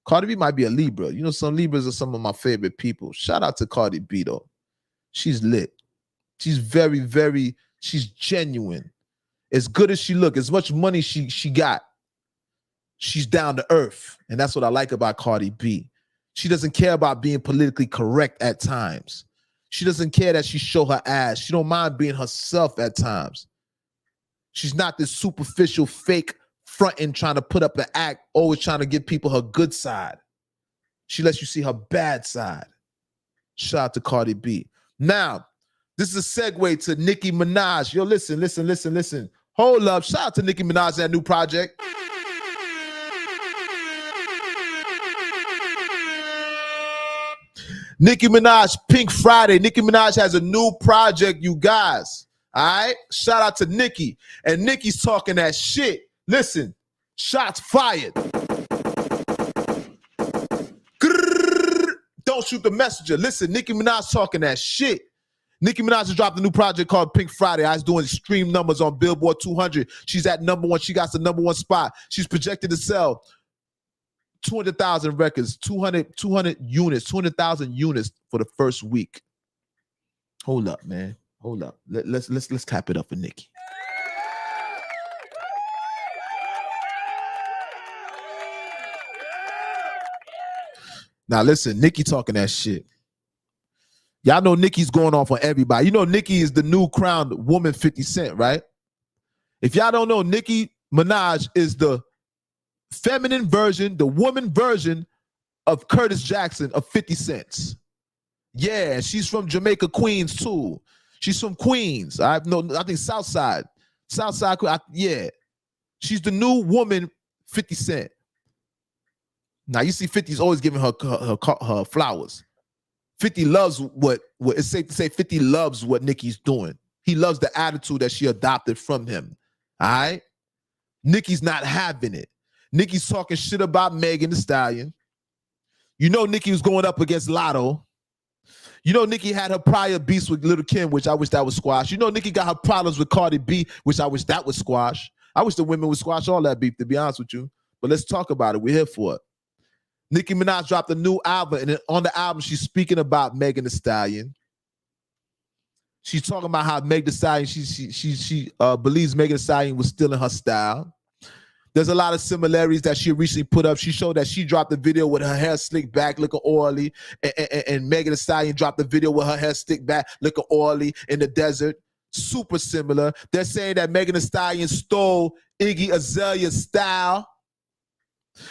Cardi B might be a Libra. Some Libras are some of my favorite people. Shout out to Cardi B, though. She's lit. She's very, very... She's genuine. As good as she look, as much money she got, she's down to earth. And that's what I like about Cardi B. She doesn't care about being politically correct at times. She doesn't care that she show her ass. She don't mind being herself at times. She's not this superficial, fake fronting, trying to put up an act, always trying to give people her good side. She lets you see her bad side. Shout out to Cardi B. Now, this is a segue to Nicki Minaj. Yo, listen. Hold up. Shout out to Nicki Minaj and that new project. Nicki Minaj, Pink Friday. Nicki Minaj has a new project, you guys. All right? Shout out to Nicki. And Nicki's talking that shit. Listen. Shots fired. Don't shoot the messenger. Listen, Nicki Minaj talking that shit. Nicki Minaj has dropped a new project called Pink Friday. I was doing stream numbers on Billboard 200. She's at number one. She got the number one spot. She's projected to sell 200,000 records, 200 units, 200,000 units for the first week. Hold up, man. Hold up. Let's clap it up for Nicki. Now listen, Nicki talking that shit. Y'all know Nicki's going off on everybody. You know Nicki is the new crowned woman 50 Cent, right? If y'all don't know, Nicki Minaj is the feminine version, the woman version of Curtis Jackson of 50 Cent. Yeah, she's from Jamaica, Queens too. She's from Queens. I think Southside. Yeah. She's the new woman 50 Cent. Now you see 50's always giving her flowers. 50 loves what it's safe to say 50 loves what Nicki's doing. He loves the attitude that she adopted from him. All right? Nicki's not having it. Nicki's talking shit about Megan Thee Stallion. You know Nicki was going up against Lotto. You know, Nicki had her prior beefs with Lil' Kim, which I wish that was squash. You know, Nicki got her problems with Cardi B, which I wish that was squash. I wish the women would squash all that beef, to be honest with you. But let's talk about it. We're here for it. Nicki Minaj dropped a new album, and on the album, she's speaking about Megan Thee Stallion. She's talking about how Meg Thee Stallion, she believes Megan Thee Stallion was stealing her style. There's a lot of similarities that she recently put up. She showed that she dropped the video with her hair slicked back, looking oily, and Megan Thee Stallion dropped the video with her hair slicked back, looking oily in the desert. Super similar. They're saying that Megan Thee Stallion stole Iggy Azalea's style.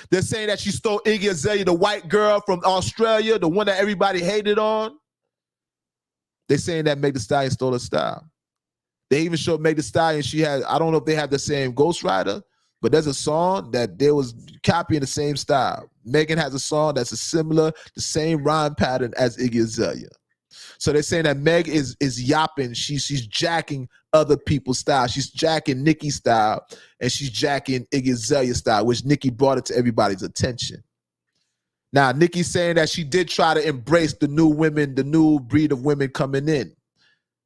They're saying that she stole Iggy Azalea, the white girl from Australia, the one that everybody hated on. They're saying that Meg Thee Stallion stole her style. They even showed Meg Thee Stallion. She had, I don't know if they have the same ghostwriter, but there's a song that they was copying the same style. Megan has a song that's the same rhyme pattern as Iggy Azalea. So they're saying that Meg is yapping. She's jacking other people's style. She's jacking Nicki's style, and she's jacking Iggy Azalea's style, which Nicki brought it to everybody's attention. Now, Nicki's saying that she did try to embrace the new women, the new breed of women coming in.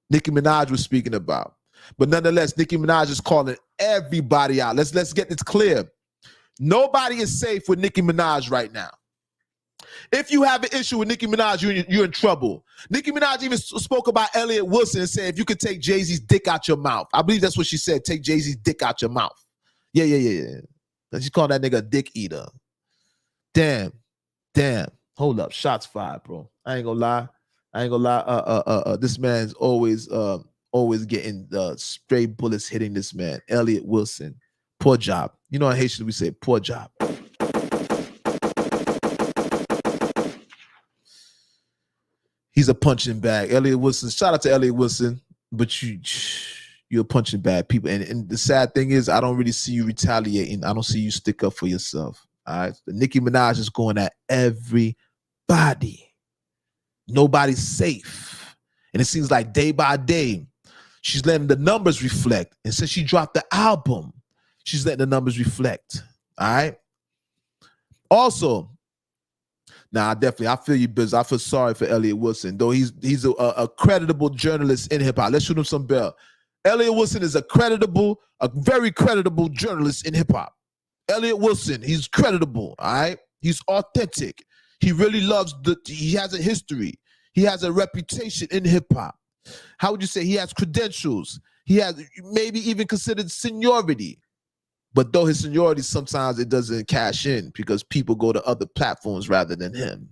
Nicki Minaj was speaking about. But nonetheless, Nicki Minaj is calling everybody out. Let's get this clear. Nobody is safe with Nicki Minaj right now. If you have an issue with Nicki Minaj, you're in trouble. Nicki Minaj even spoke about Elliott Wilson and said, if you could take Jay-Z's dick out your mouth. I believe that's what she said, take Jay-Z's dick out your mouth. Yeah. She called that nigga a dick eater. Damn. Hold up, shots fired, bro. I ain't gonna lie. This man's always getting stray bullets hitting this man. Elliott Wilson. Poor job. You know in Haitian we say poor job. He's a punching bag. Elliott Wilson, shout out to Elliott Wilson, but you're a punching bag, people. And the sad thing is, I don't really see you retaliating. I don't see you stick up for yourself. All right. Nicki Minaj is going at everybody. Nobody's safe. And it seems like day by day, she's letting the numbers reflect. And since she dropped the album, she's letting the numbers reflect. All right. Also, I feel you, Biz. I feel sorry for Elliott Wilson, though he's a creditable journalist in hip hop. Let's shoot him some bell. Elliott Wilson is a very creditable journalist in hip hop. Elliott Wilson, he's creditable, all right? He's authentic. He really he has a history. He has a reputation in hip hop. How would you say he has credentials? He has maybe even considered seniority. But though his seniority, sometimes it doesn't cash in because people go to other platforms rather than him.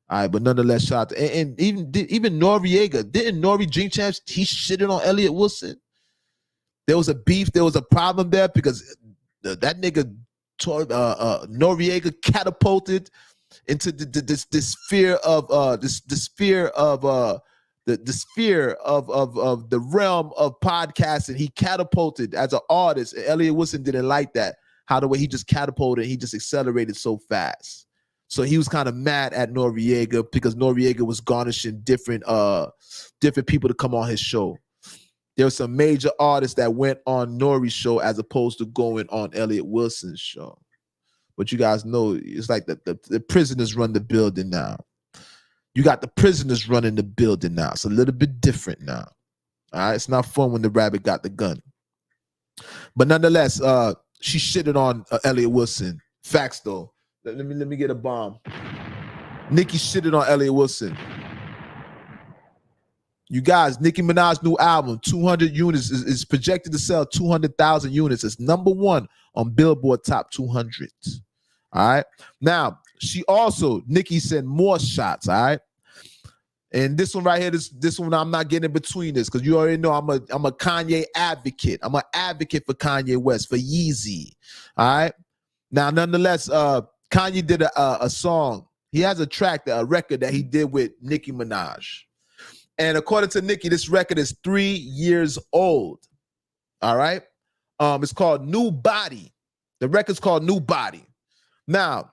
All right, but nonetheless, shout out to, and even Noriega. Didn't Nori Drink Champs, he shitted on Elliott Wilson? There was a beef, there was a problem there because that nigga Noriega catapulted into the sphere of the realm of podcasting. He catapulted as an artist. Elliott Wilson didn't like that. How the way he just catapulted, he just accelerated so fast. So he was kind of mad at Noriega because Noriega was garnishing different people to come on his show. There were some major artists that went on Nori's show as opposed to going on Elliott Wilson's show. But you guys know it's like the prisoners run the building now. You got the prisoners running the building now. It's a little bit different now. All right, it's not fun when the rabbit got the gun. But nonetheless, she shitted on Elliott Wilson. Facts though. Let me get a bomb. Nicki shitted on Elliott Wilson. You guys, Nicki Minaj's new album, 200 units, is projected to sell 200,000 units. It's #1 on Billboard Top 200. All right. Now, Nicki sent more shots. All right. And this one right here, this one, I'm not getting in between this because you already know I'm a Kanye advocate. I'm an advocate for Kanye West, for Yeezy. All right. Now, nonetheless, Kanye did a song. He has a record that he did with Nicki Minaj. And according to Nicki, this record is 3 years old. All right. It's called New Body. The record's called New Body. Now,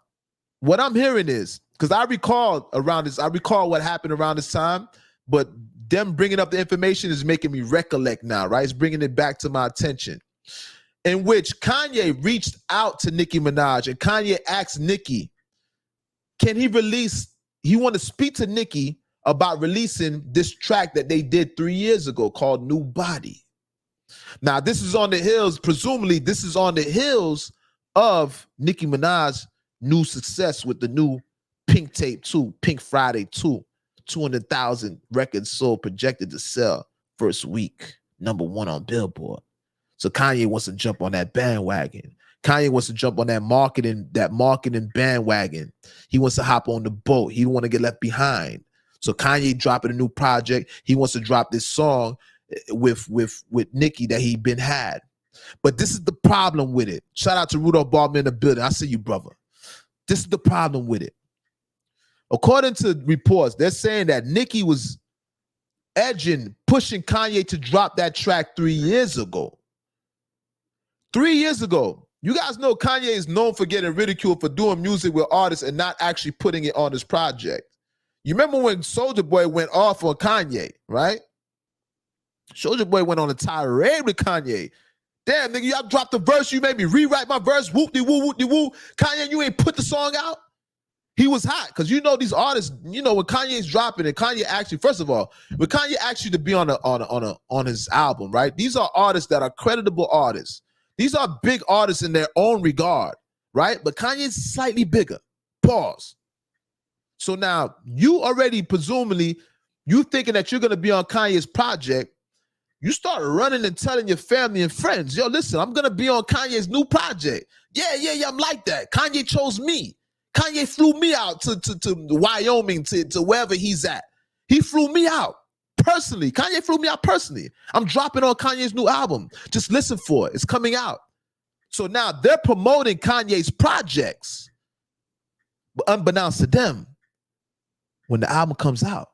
what I'm hearing is, because I recall what happened around this time, but them bringing up the information is making me recollect now, right? It's bringing it back to my attention. In which Kanye reached out to Nicki Minaj and Kanye asked Nicki, can he want to speak to Nicki about releasing this track that they did 3 years ago called New Body. Now, this is on the heels, presumably this is on the heels of Nicki Minaj's new success with the new Pink Tape 2, Pink Friday 2. 200,000 records sold, projected to sell first week, #1 on Billboard. So Kanye wants to jump on that bandwagon. Kanye wants to jump on that marketing bandwagon. He wants to hop on the boat. He don't want to get left behind. So Kanye dropping a new project. He wants to drop this song with Nicki that he been had. But this is the problem with it. Shout out to Rudolph Baldwin in the building. I see you, brother. This is the problem with it. According to reports, they're saying that Nicki was pushing Kanye to drop that track 3 years ago. 3 years ago. You guys know Kanye is known for getting ridiculed for doing music with artists and not actually putting it on his project. You remember when Soulja Boy went off on Kanye, right? Soulja Boy went on a tirade with Kanye. Damn, nigga, y'all dropped the verse. You made me rewrite my verse. Whoop-de-woo, whoop-de-woo. Kanye, you ain't put the song out? He was hot because you know these artists. You know when Kanye's dropping and Kanye actually, first of all, when Kanye actually to be on his album, right? These are artists that are creditable artists. These are big artists in their own regard, right? But Kanye's slightly bigger. Pause. So now you already presumably you thinking that you're gonna be on Kanye's project. You start running and telling your family and friends, yo, listen, I'm gonna be on Kanye's new project. Yeah, I'm like that. Kanye chose me. Kanye flew me out to Wyoming, to wherever he's at. He flew me out personally. Kanye flew me out personally. I'm dropping on Kanye's new album. Just listen for it. It's coming out. So now they're promoting Kanye's projects. But unbeknownst to them, when the album comes out,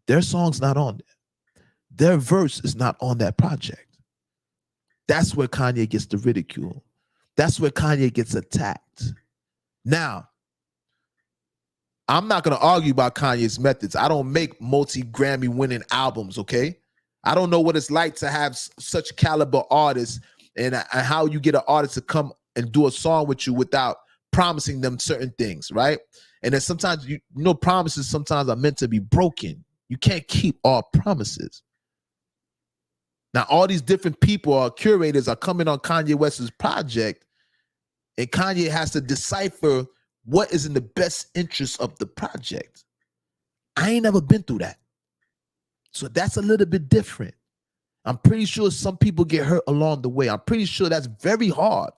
their song's not on there. Their verse is not on that project. That's where Kanye gets the ridicule. That's where Kanye gets attacked. Now, I'm not going to argue about Kanye's methods. I don't make multi-Grammy winning albums, okay? I don't know what it's like to have such caliber artists and how you get an artist to come and do a song with you without promising them certain things, right? And then sometimes, you know, promises sometimes are meant to be broken. You can't keep all promises. Now, all these different people or curators are coming on Kanye West's project, and Kanye has to decipher what is in the best interest of the project. I ain't never been through that. So that's a little bit different. I'm pretty sure some people get hurt along the way. I'm pretty sure that's very hard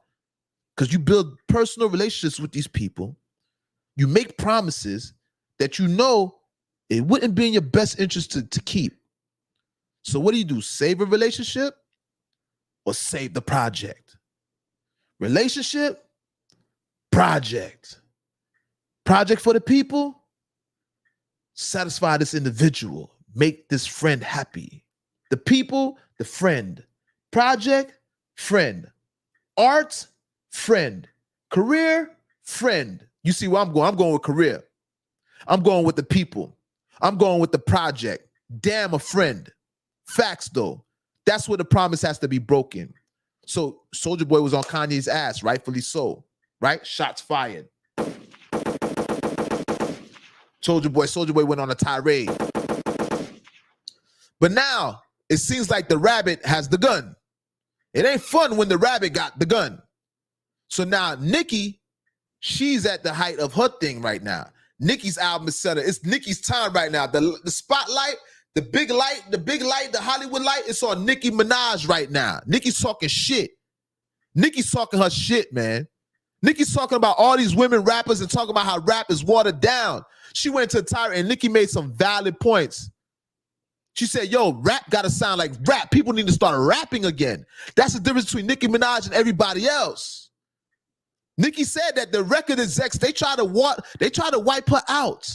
because you build personal relationships with these people. You make promises that you know it wouldn't be in your best interest to keep. So what do? Save a relationship or save the project? Relationship, project. Project for the people, satisfy this individual, make this friend happy. The people, the friend. Project, friend. Art, friend. Career, friend. You see where I'm going? I'm going with career. I'm going with the people. I'm going with the project. Damn, a friend. Facts, though. That's where the promise has to be broken. So Soulja Boy was on Kanye's ass, rightfully so, right? Shots fired. Soulja Boy went on a tirade. But now it seems like the rabbit has the gun. It ain't fun when the rabbit got the gun. So now Nicki, she's at the height of her thing right now. Nicki's album is set. It's Nicki's time right now. The spotlight, the big light, the Hollywood light, it's on Nicki Minaj right now. Nicki's talking shit. Nicki's talking her shit, man. Nicki's talking about all these women rappers and talking about how rap is watered down. She went to a tirade and Nicki made some valid points. She said, yo, rap gotta sound like rap. People need to start rapping again. That's the difference between Nicki Minaj and everybody else. Nicki said that the record execs, they try to wipe her out.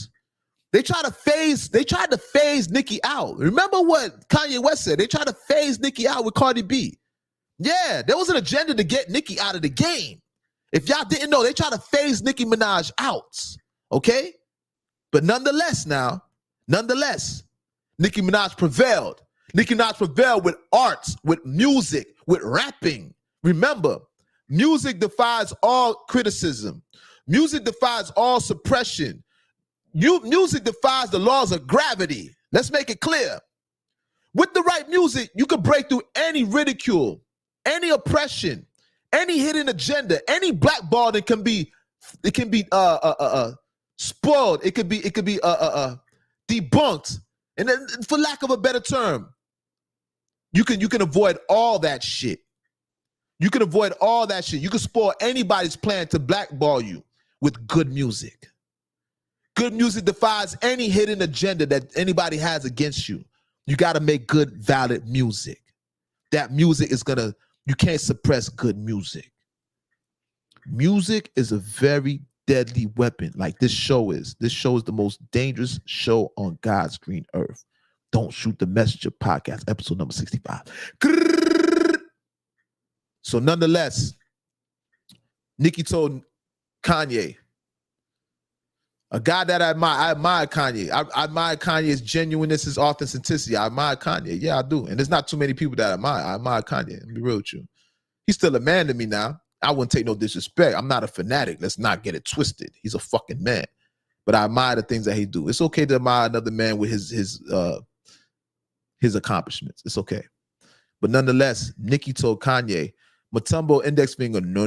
They tried to phase Nicki out. Remember what Kanye West said? They tried to phase Nicki out with Cardi B. Yeah, there was an agenda to get Nicki out of the game. If y'all didn't know, they tried to phase Nicki Minaj out. Okay? But nonetheless, Nicki Minaj prevailed. Nicki Minaj prevailed with arts, with music, with rapping. Remember, music defies all criticism. Music defies all suppression. Music defies the laws of gravity. Let's make it clear. With the right music, you can break through any ridicule, any oppression, any hidden agenda, any blackballing can be spoiled. It could be debunked. And then, for lack of a better term, you can avoid all that shit. You can avoid all that shit. You can spoil anybody's plan to blackball you with good music. Good music defies any hidden agenda that anybody has against you. You got to make good, valid music. That music is you can't suppress good music. Music is a very deadly weapon, like this show is. This show is the most dangerous show on God's green earth. Don't Shoot the Messenger podcast, episode number 65. So nonetheless, Nicki told Kanye, a guy that I admire Kanye. I admire Kanye's genuineness, his authenticity. I admire Kanye. Yeah, I do. And there's not too many people that I admire Kanye. Let me be real with you. He's still a man to me now. I wouldn't take no disrespect. I'm not a fanatic. Let's not get it twisted. He's a fucking man. But I admire the things that he do. It's okay to admire another man with his accomplishments. It's okay. But nonetheless, Nicki told Kanye, Matumbo index finger, no.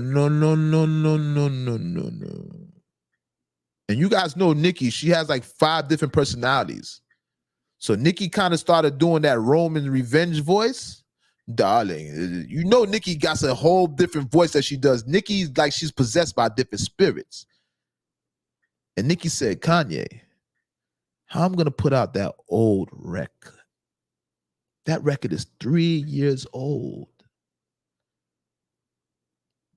And you guys know Nicki, she has like 5 different personalities. So Nicki kind of started doing that Roman revenge voice. Darling, you know Nicki got a whole different voice that she does. Nicki's like she's possessed by different spirits. And Nicki said, Kanye, how I'm going to put out that old record? That record is 3 years old.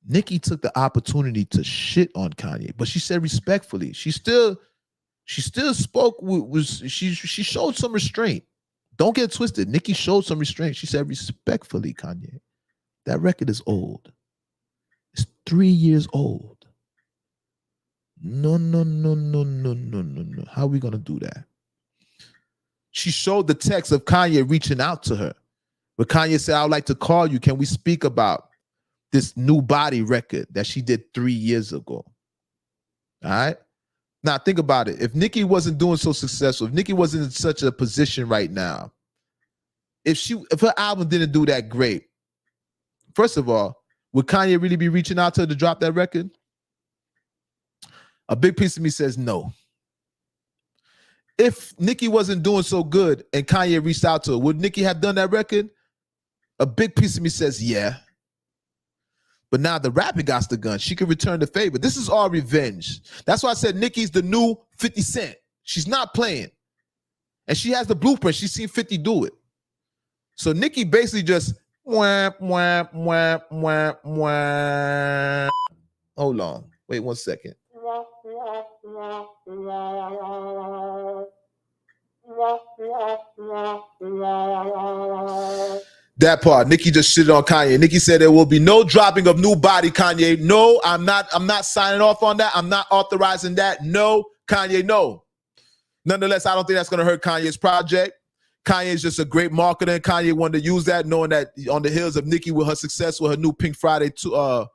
Nicki took the opportunity to shit on Kanye, but she said respectfully. She still spoke she showed some restraint. Don't get twisted. Nicki showed some restraint. She said respectfully, Kanye, that record is old. It's 3 years old. No. How are we gonna do that? She showed the text of Kanye reaching out to her. But Kanye said, I would like to call you. Can we speak about this New Body record that she did 3 years ago? All right. Now think about it. If Nicki wasn't doing so successful, if Nicki wasn't in such a position right now, if her album didn't do that great, first of all, would Kanye really be reaching out to her to drop that record? A big piece of me says no. If Nicki wasn't doing so good and Kanye reached out to her, would Nicki have done that record? A big piece of me says yeah. But now the rapper got the gun. She can return the favor. This is all revenge. That's why I said Nicki's the new 50 Cent. She's not playing. And she has the blueprint. She's seen 50 do it. So Nicki basically just wham. Hold on. Wait 1 second. That part, Nicki just shitted on Kanye. Nicki said there will be no dropping of New Body, Kanye. No, I'm not signing off on that. I'm not authorizing that. No, Kanye, no. Nonetheless, I don't think that's going to hurt Kanye's project. Kanye is just a great marketer, and Kanye wanted to use that, knowing that on the heels of Nicki with her success with her new Pink Friday 2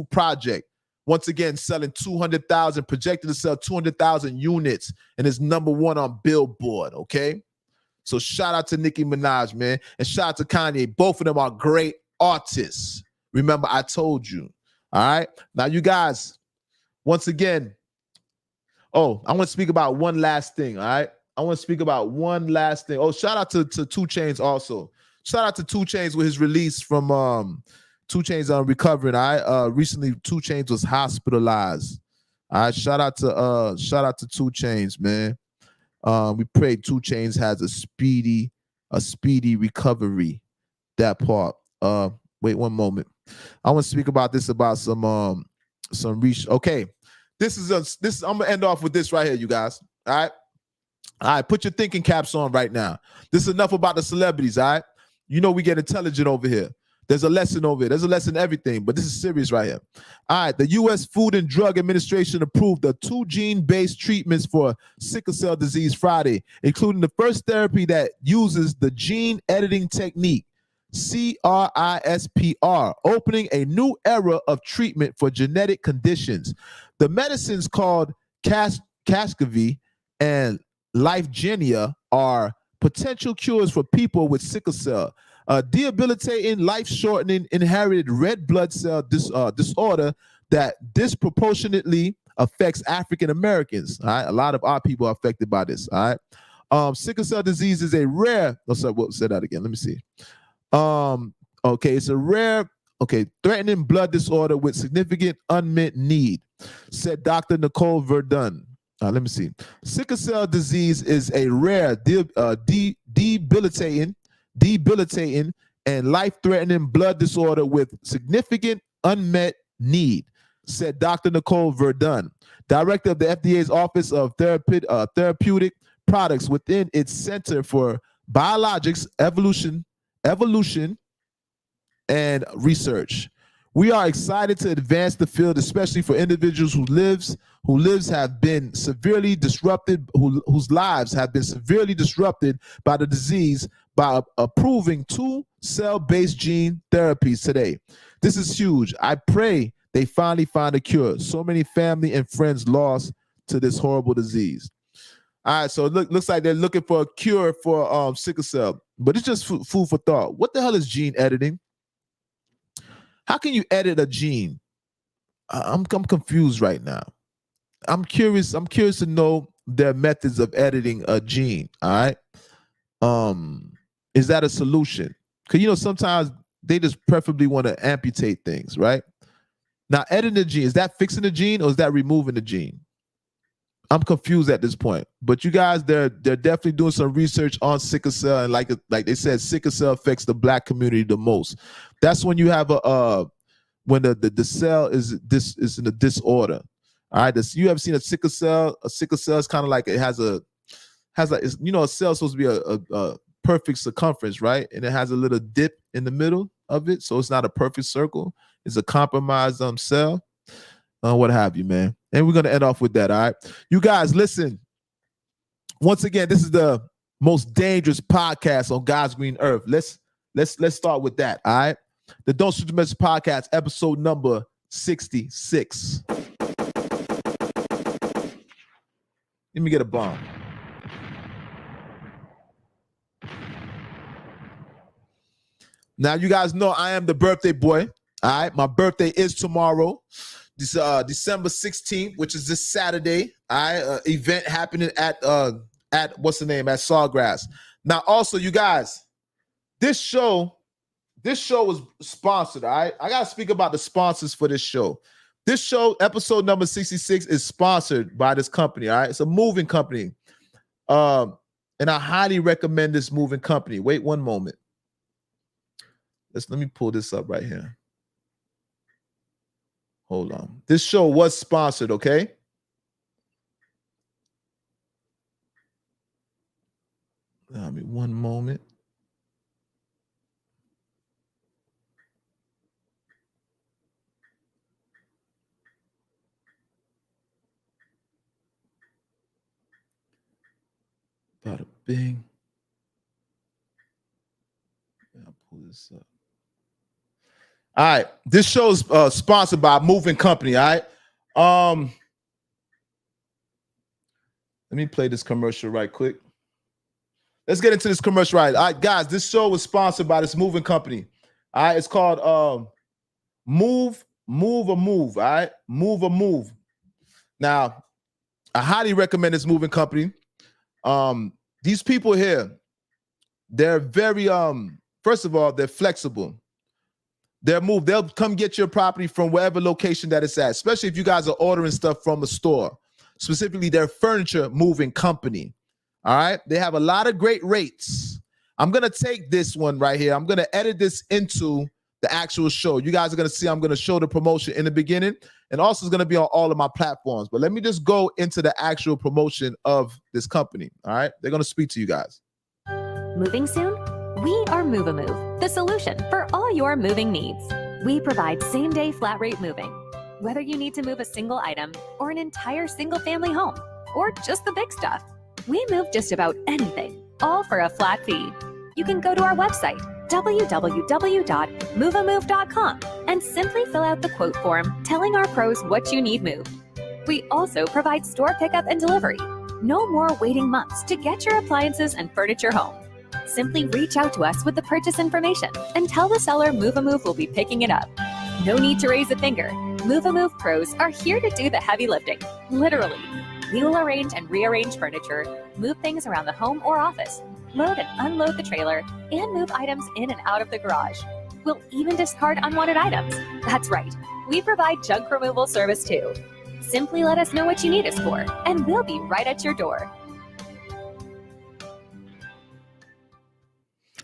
project. Once again, selling 200,000, projected to sell 200,000 units, and is #1 on Billboard, okay? So shout out to Nicki Minaj, man. And shout out to Kanye. Both of them are great artists. Remember, I told you. All right? Now, you guys, once again, I want to speak about one last thing, all right? I want to speak about one last thing. Oh, shout out to 2 Chainz also. Shout out to 2 Chainz with his release from 2 Chainz on recovering. All right? Recently, 2 Chainz was hospitalized. All right? Shout out to 2 Chainz, man. We pray 2 Chainz has a speedy recovery. That part. Wait 1 moment. I want to speak about this, about some research. Okay, this I'm gonna end off with this right here, you guys. All right. Put your thinking caps on right now. This is enough about the celebrities. All right. You know we get intelligent over here. There's a lesson over here. There's a lesson in everything, but this is serious right here. All right, the U.S. Food and Drug Administration approved the 2 gene-based treatments for sickle cell disease Friday, including the first therapy that uses the gene editing technique, CRISPR, opening a new era of treatment for genetic conditions. The medicines called Casgevy and Lyfgenia are potential cures for people with sickle cell, a debilitating, life-shortening, inherited red blood cell disorder that disproportionately affects African Americans. All right, a lot of our people are affected by this. All right, sickle cell disease is a rare. Oh, sorry, we'll say that again. Let me see. Okay, it's a rare, threatening blood disorder with significant unmet need, said Dr. Nicole Verdun. Let me see. Sickle cell disease is a rare, debilitating, and life-threatening blood disorder with significant unmet need, said Dr. Nicole Verdun, director of the FDA's Office of Therapeutic Products within its Center for Biologics Evolution and Research. We are excited to advance the field, especially for individuals whose lives have been severely disrupted, whose lives have been severely disrupted by the disease, by approving 2 cell-based gene therapies today. This is huge. I pray they finally find a cure. So many family and friends lost to this horrible disease. All right, so it looks like they're looking for a cure for sickle cell, but it's just food for thought. What the hell is gene editing? How can you edit a gene? I'm confused right now. I'm curious to know their methods of editing a gene. All right. Is that a solution? Because sometimes they just preferably want to amputate things, right? Now, editing the gene, is that fixing the gene or is that removing the gene? I'm confused at this point. But you guys, they're definitely doing some research on sickle cell, and like they said, sickle cell affects the Black community the most. That's when you have when the cell is in a disorder. All right, you ever seen a sickle cell? A sickle cell is kind of like a cell is supposed to be a perfect circumference, right? And it has a little dip in the middle of it, so it's not a perfect circle. It's a compromised cell. What have you, man? And we're gonna end off with that. All right, you guys, listen. Once again, this is the most dangerous podcast on God's green earth. Let's start with that. All right, the Don't Shoot the Messenger podcast, episode number 66. Let me get a bomb. Now, you guys know I am the birthday boy. All right, my birthday is tomorrow. This December 16th, which is this Saturday. All right, event happening at what's the name? At Sawgrass. Now, also, you guys, this show was sponsored. All right, I gotta speak about the sponsors for this show. This show, episode number 66, is sponsored by this company. All right, it's a moving company, and I highly recommend this moving company. Wait one moment. Let me pull this up right here. Hold on. This show was sponsored, okay? Give me one moment. Bada bing. I'll pull this up. All right, this show is sponsored by a moving company. All right, let me play this commercial right quick. Let's get into this commercial right. All right, guys, this show was sponsored by this moving company. All right, it's called Move a Move. All right, Move a Move. Now, I highly recommend this moving company. These people here, they're very first of all, they're flexible. They'll come get your property from wherever location that it's at, especially if you guys are ordering stuff from a store, specifically their furniture moving company. All right. They have a lot of great rates. I'm going to take this one right here. I'm going to edit this into the actual show. You guys are going to see, I'm going to show the promotion in the beginning, and also it's going to be on all of my platforms. But let me just go into the actual promotion of this company. All right. They're going to speak to you guys. Moving soon? We are Move a Move, the solution for all your moving needs. We provide same-day flat rate moving. Whether you need to move a single item or an entire single-family home, or just the big stuff, we move just about anything, all for a flat fee. You can go to our website, www.moveamove.com, and simply fill out the quote form telling our pros what you need moved. We also provide store pickup and delivery. No more waiting months to get your appliances and furniture home. Simply reach out to us with the purchase information and tell the seller Move-A-Move will be picking it up. No need to raise a finger. Move-A-Move pros are here to do the heavy lifting, literally. We will arrange and rearrange furniture, move things around the home or office, load and unload the trailer, and move items in and out of the garage. We'll even discard unwanted items. That's right, we provide junk removal service too. Simply let us know what you need us for, and we'll be right at your door.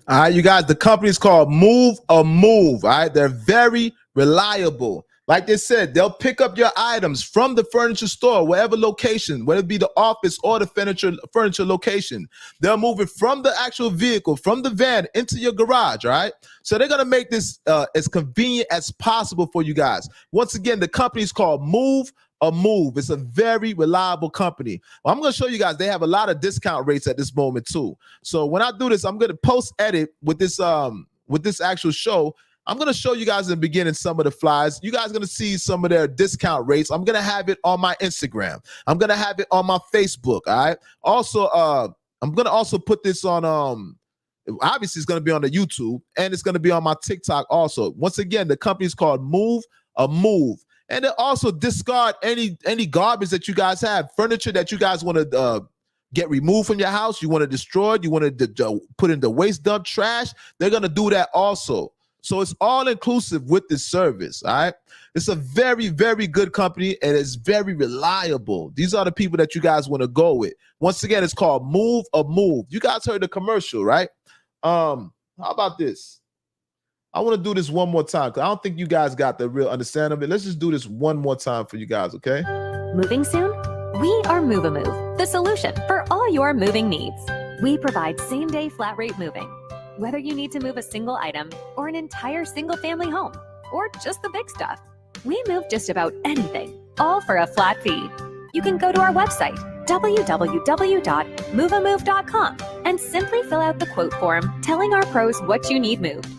All right, you guys, the company is called Move-A-Move. All right, they're very reliable. Like they said, they'll pick up your items from the furniture store, wherever location, whether it be the office or the furniture location. They'll move it from the actual vehicle, from the van into your garage, all right? So they're going to make this as convenient as possible for you guys. Once again, the company is called Move-A-Move. It's a very reliable company. Well, I'm going to show you guys, they have a lot of discount rates at this moment too. So when I do this, I'm going to post-edit with this actual show. I'm going to show you guys in the beginning some of the flyers. You guys are going to see some of their discount rates. I'm going to have it on my Instagram. I'm going to have it on my Facebook, all right? Also, I'm going to also put this on, obviously it's going to be on the YouTube, and it's going to be on my TikTok also. Once again, the company is called Move-A-Move. And they also discard any garbage that you guys have, furniture that you guys want to get removed from your house, you want to destroy it, you want to put in the waste dump trash. They're going to do that also. So it's all inclusive with this service, all right? It's a very, very good company, and it's very reliable. These are the people that you guys want to go with. Once again, it's called Move-A-Move. You guys heard the commercial, right? How about this? I want to do this one more time because I don't think you guys got the real understanding of it. Let's just do this one more time for you guys, okay? Moving soon? We are Move-A-Move, the solution for all your moving needs. We provide same-day flat rate moving. Whether you need to move a single item or an entire single-family home, or just the big stuff, we move just about anything, all for a flat fee. You can go to our website, www.moveamove.com, and simply fill out the quote form telling our pros what you need moved.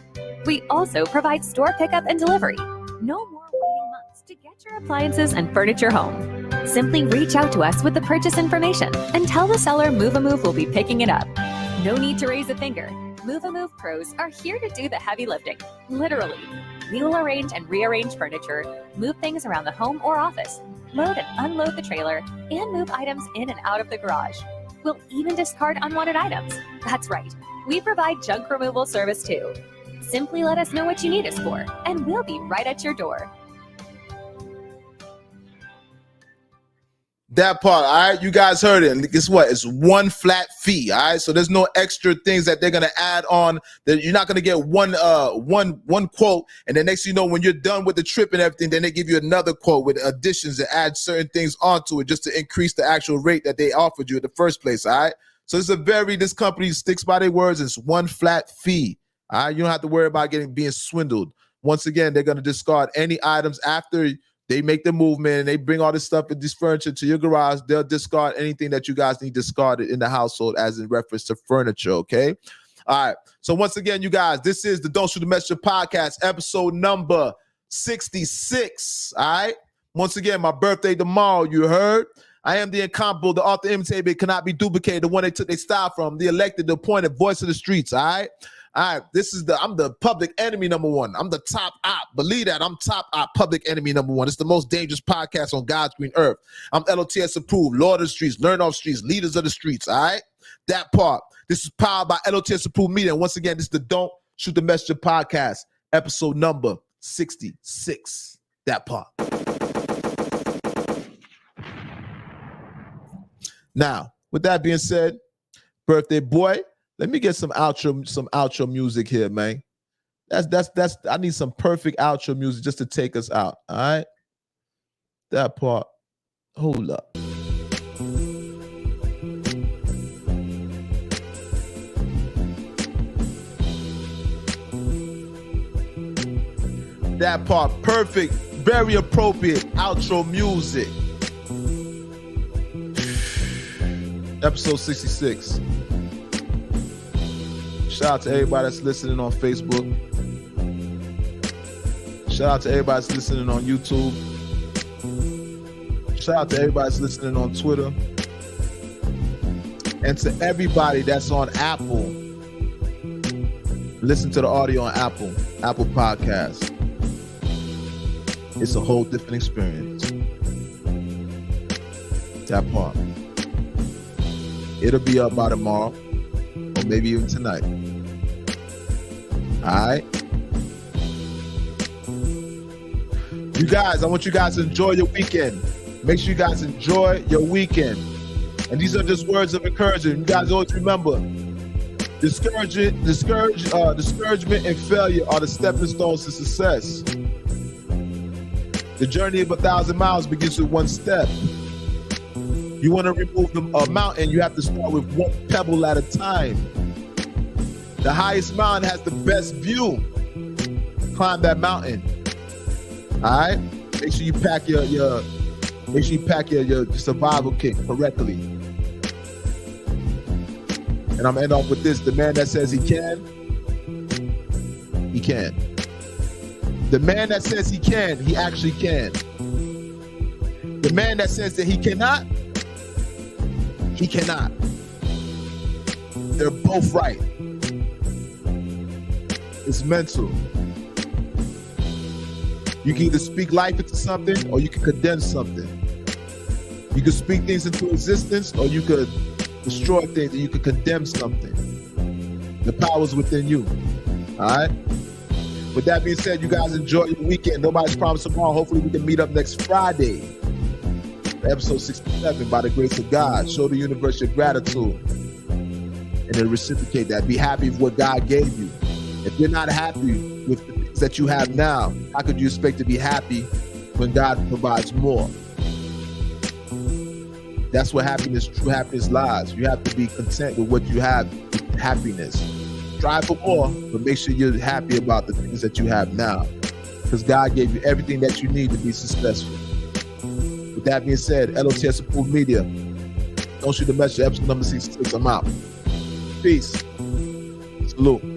We also provide store pickup and delivery. No more waiting months to get your appliances and furniture home. Simply reach out to us with the purchase information and tell the seller Move-A-Move will be picking it up. No need to raise a finger. Move-A-Move pros are here to do the heavy lifting, literally. We will arrange and rearrange furniture, move things around the home or office, load and unload the trailer, and move items in and out of the garage. We'll even discard unwanted items. That's right, we provide junk removal service too. Simply let us know what you need us for, and we'll be right at your door. That part, all right? You guys heard it. And guess what? It's one flat fee, all right? So there's no extra things that they're going to add on. That you're not going to get one quote, and then next thing you know, when you're done with the trip and everything, then they give you another quote with additions and add certain things onto it just to increase the actual rate that they offered you in the first place, all right? So this company sticks by their words. It's one flat fee, all right? You don't have to worry about being swindled. Once again, they're going to discard any items after they make the movement and they bring all this stuff and this furniture to your garage. They'll discard anything that you guys need discarded in the household as in reference to furniture, okay? All right. So once again, you guys, this is the Don't Shoot the Messenger podcast, episode number 66, all right? Once again, my birthday tomorrow, you heard? I am the incomparable, the author imitated, it cannot be duplicated, the one they took their style from, the elected, the appointed voice of the streets, all right? All right, I'm the public enemy number one. I'm the top op. Believe that. I'm top op, public enemy number one. It's the most dangerous podcast on God's green earth. I'm L.O.T.S approved, Lord of the streets, learn off streets, leaders of the streets, all right? That part. This is powered by L.O.T.S approved media. And once again, this is the Don't Shoot the Messenger podcast, episode number 66. That part. Now, with that being said, birthday boy, let me get some outro music here, man. That's I need some perfect outro music just to take us out. All right. That part. Hold up. That part, perfect, very appropriate outro music. Episode 66. Shout out to everybody that's listening on Facebook. Shout out to everybody that's listening on YouTube. Shout out to everybody that's listening on Twitter. And to everybody that's on Apple, listen to the audio on Apple Podcasts. It's a whole different experience. That part. It'll be up by tomorrow, or maybe even tonight. All right? You guys, I want you guys to enjoy your weekend. Make sure you guys enjoy your weekend. And these are just words of encouragement. You guys always remember, discouragement and failure are the stepping stones to success. The journey of 1,000 miles begins with one step. You want to remove a mountain, you have to start with one pebble at a time. The highest mountain has the best view. Climb that mountain. All right? Make sure you pack your survival kit correctly. And I'm gonna end off with this. The man that says he can, he can. The man that says he can, he actually can. The man that says that he cannot, he cannot. They're both right. It's mental. You can either speak life into something or you can condemn something. You can speak things into existence or you could destroy things and you could condemn something. The power's within you. All right? With that being said, you guys enjoy your weekend. Nobody's promised tomorrow. Hopefully we can meet up next Friday. Episode 67, by the grace of God. Show the universe your gratitude. And then reciprocate that. Be happy with what God gave you. If you're not happy with the things that you have now, how could you expect to be happy when God provides more? That's where true happiness lies. You have to be content with what you have, happiness. Strive for more, but make sure you're happy about the things that you have now. Because God gave you everything that you need to be successful. With that being said, L.O.T.S Approved Media. Don't Shoot the Messenger, episode number 66. I'm out. Peace. Salute.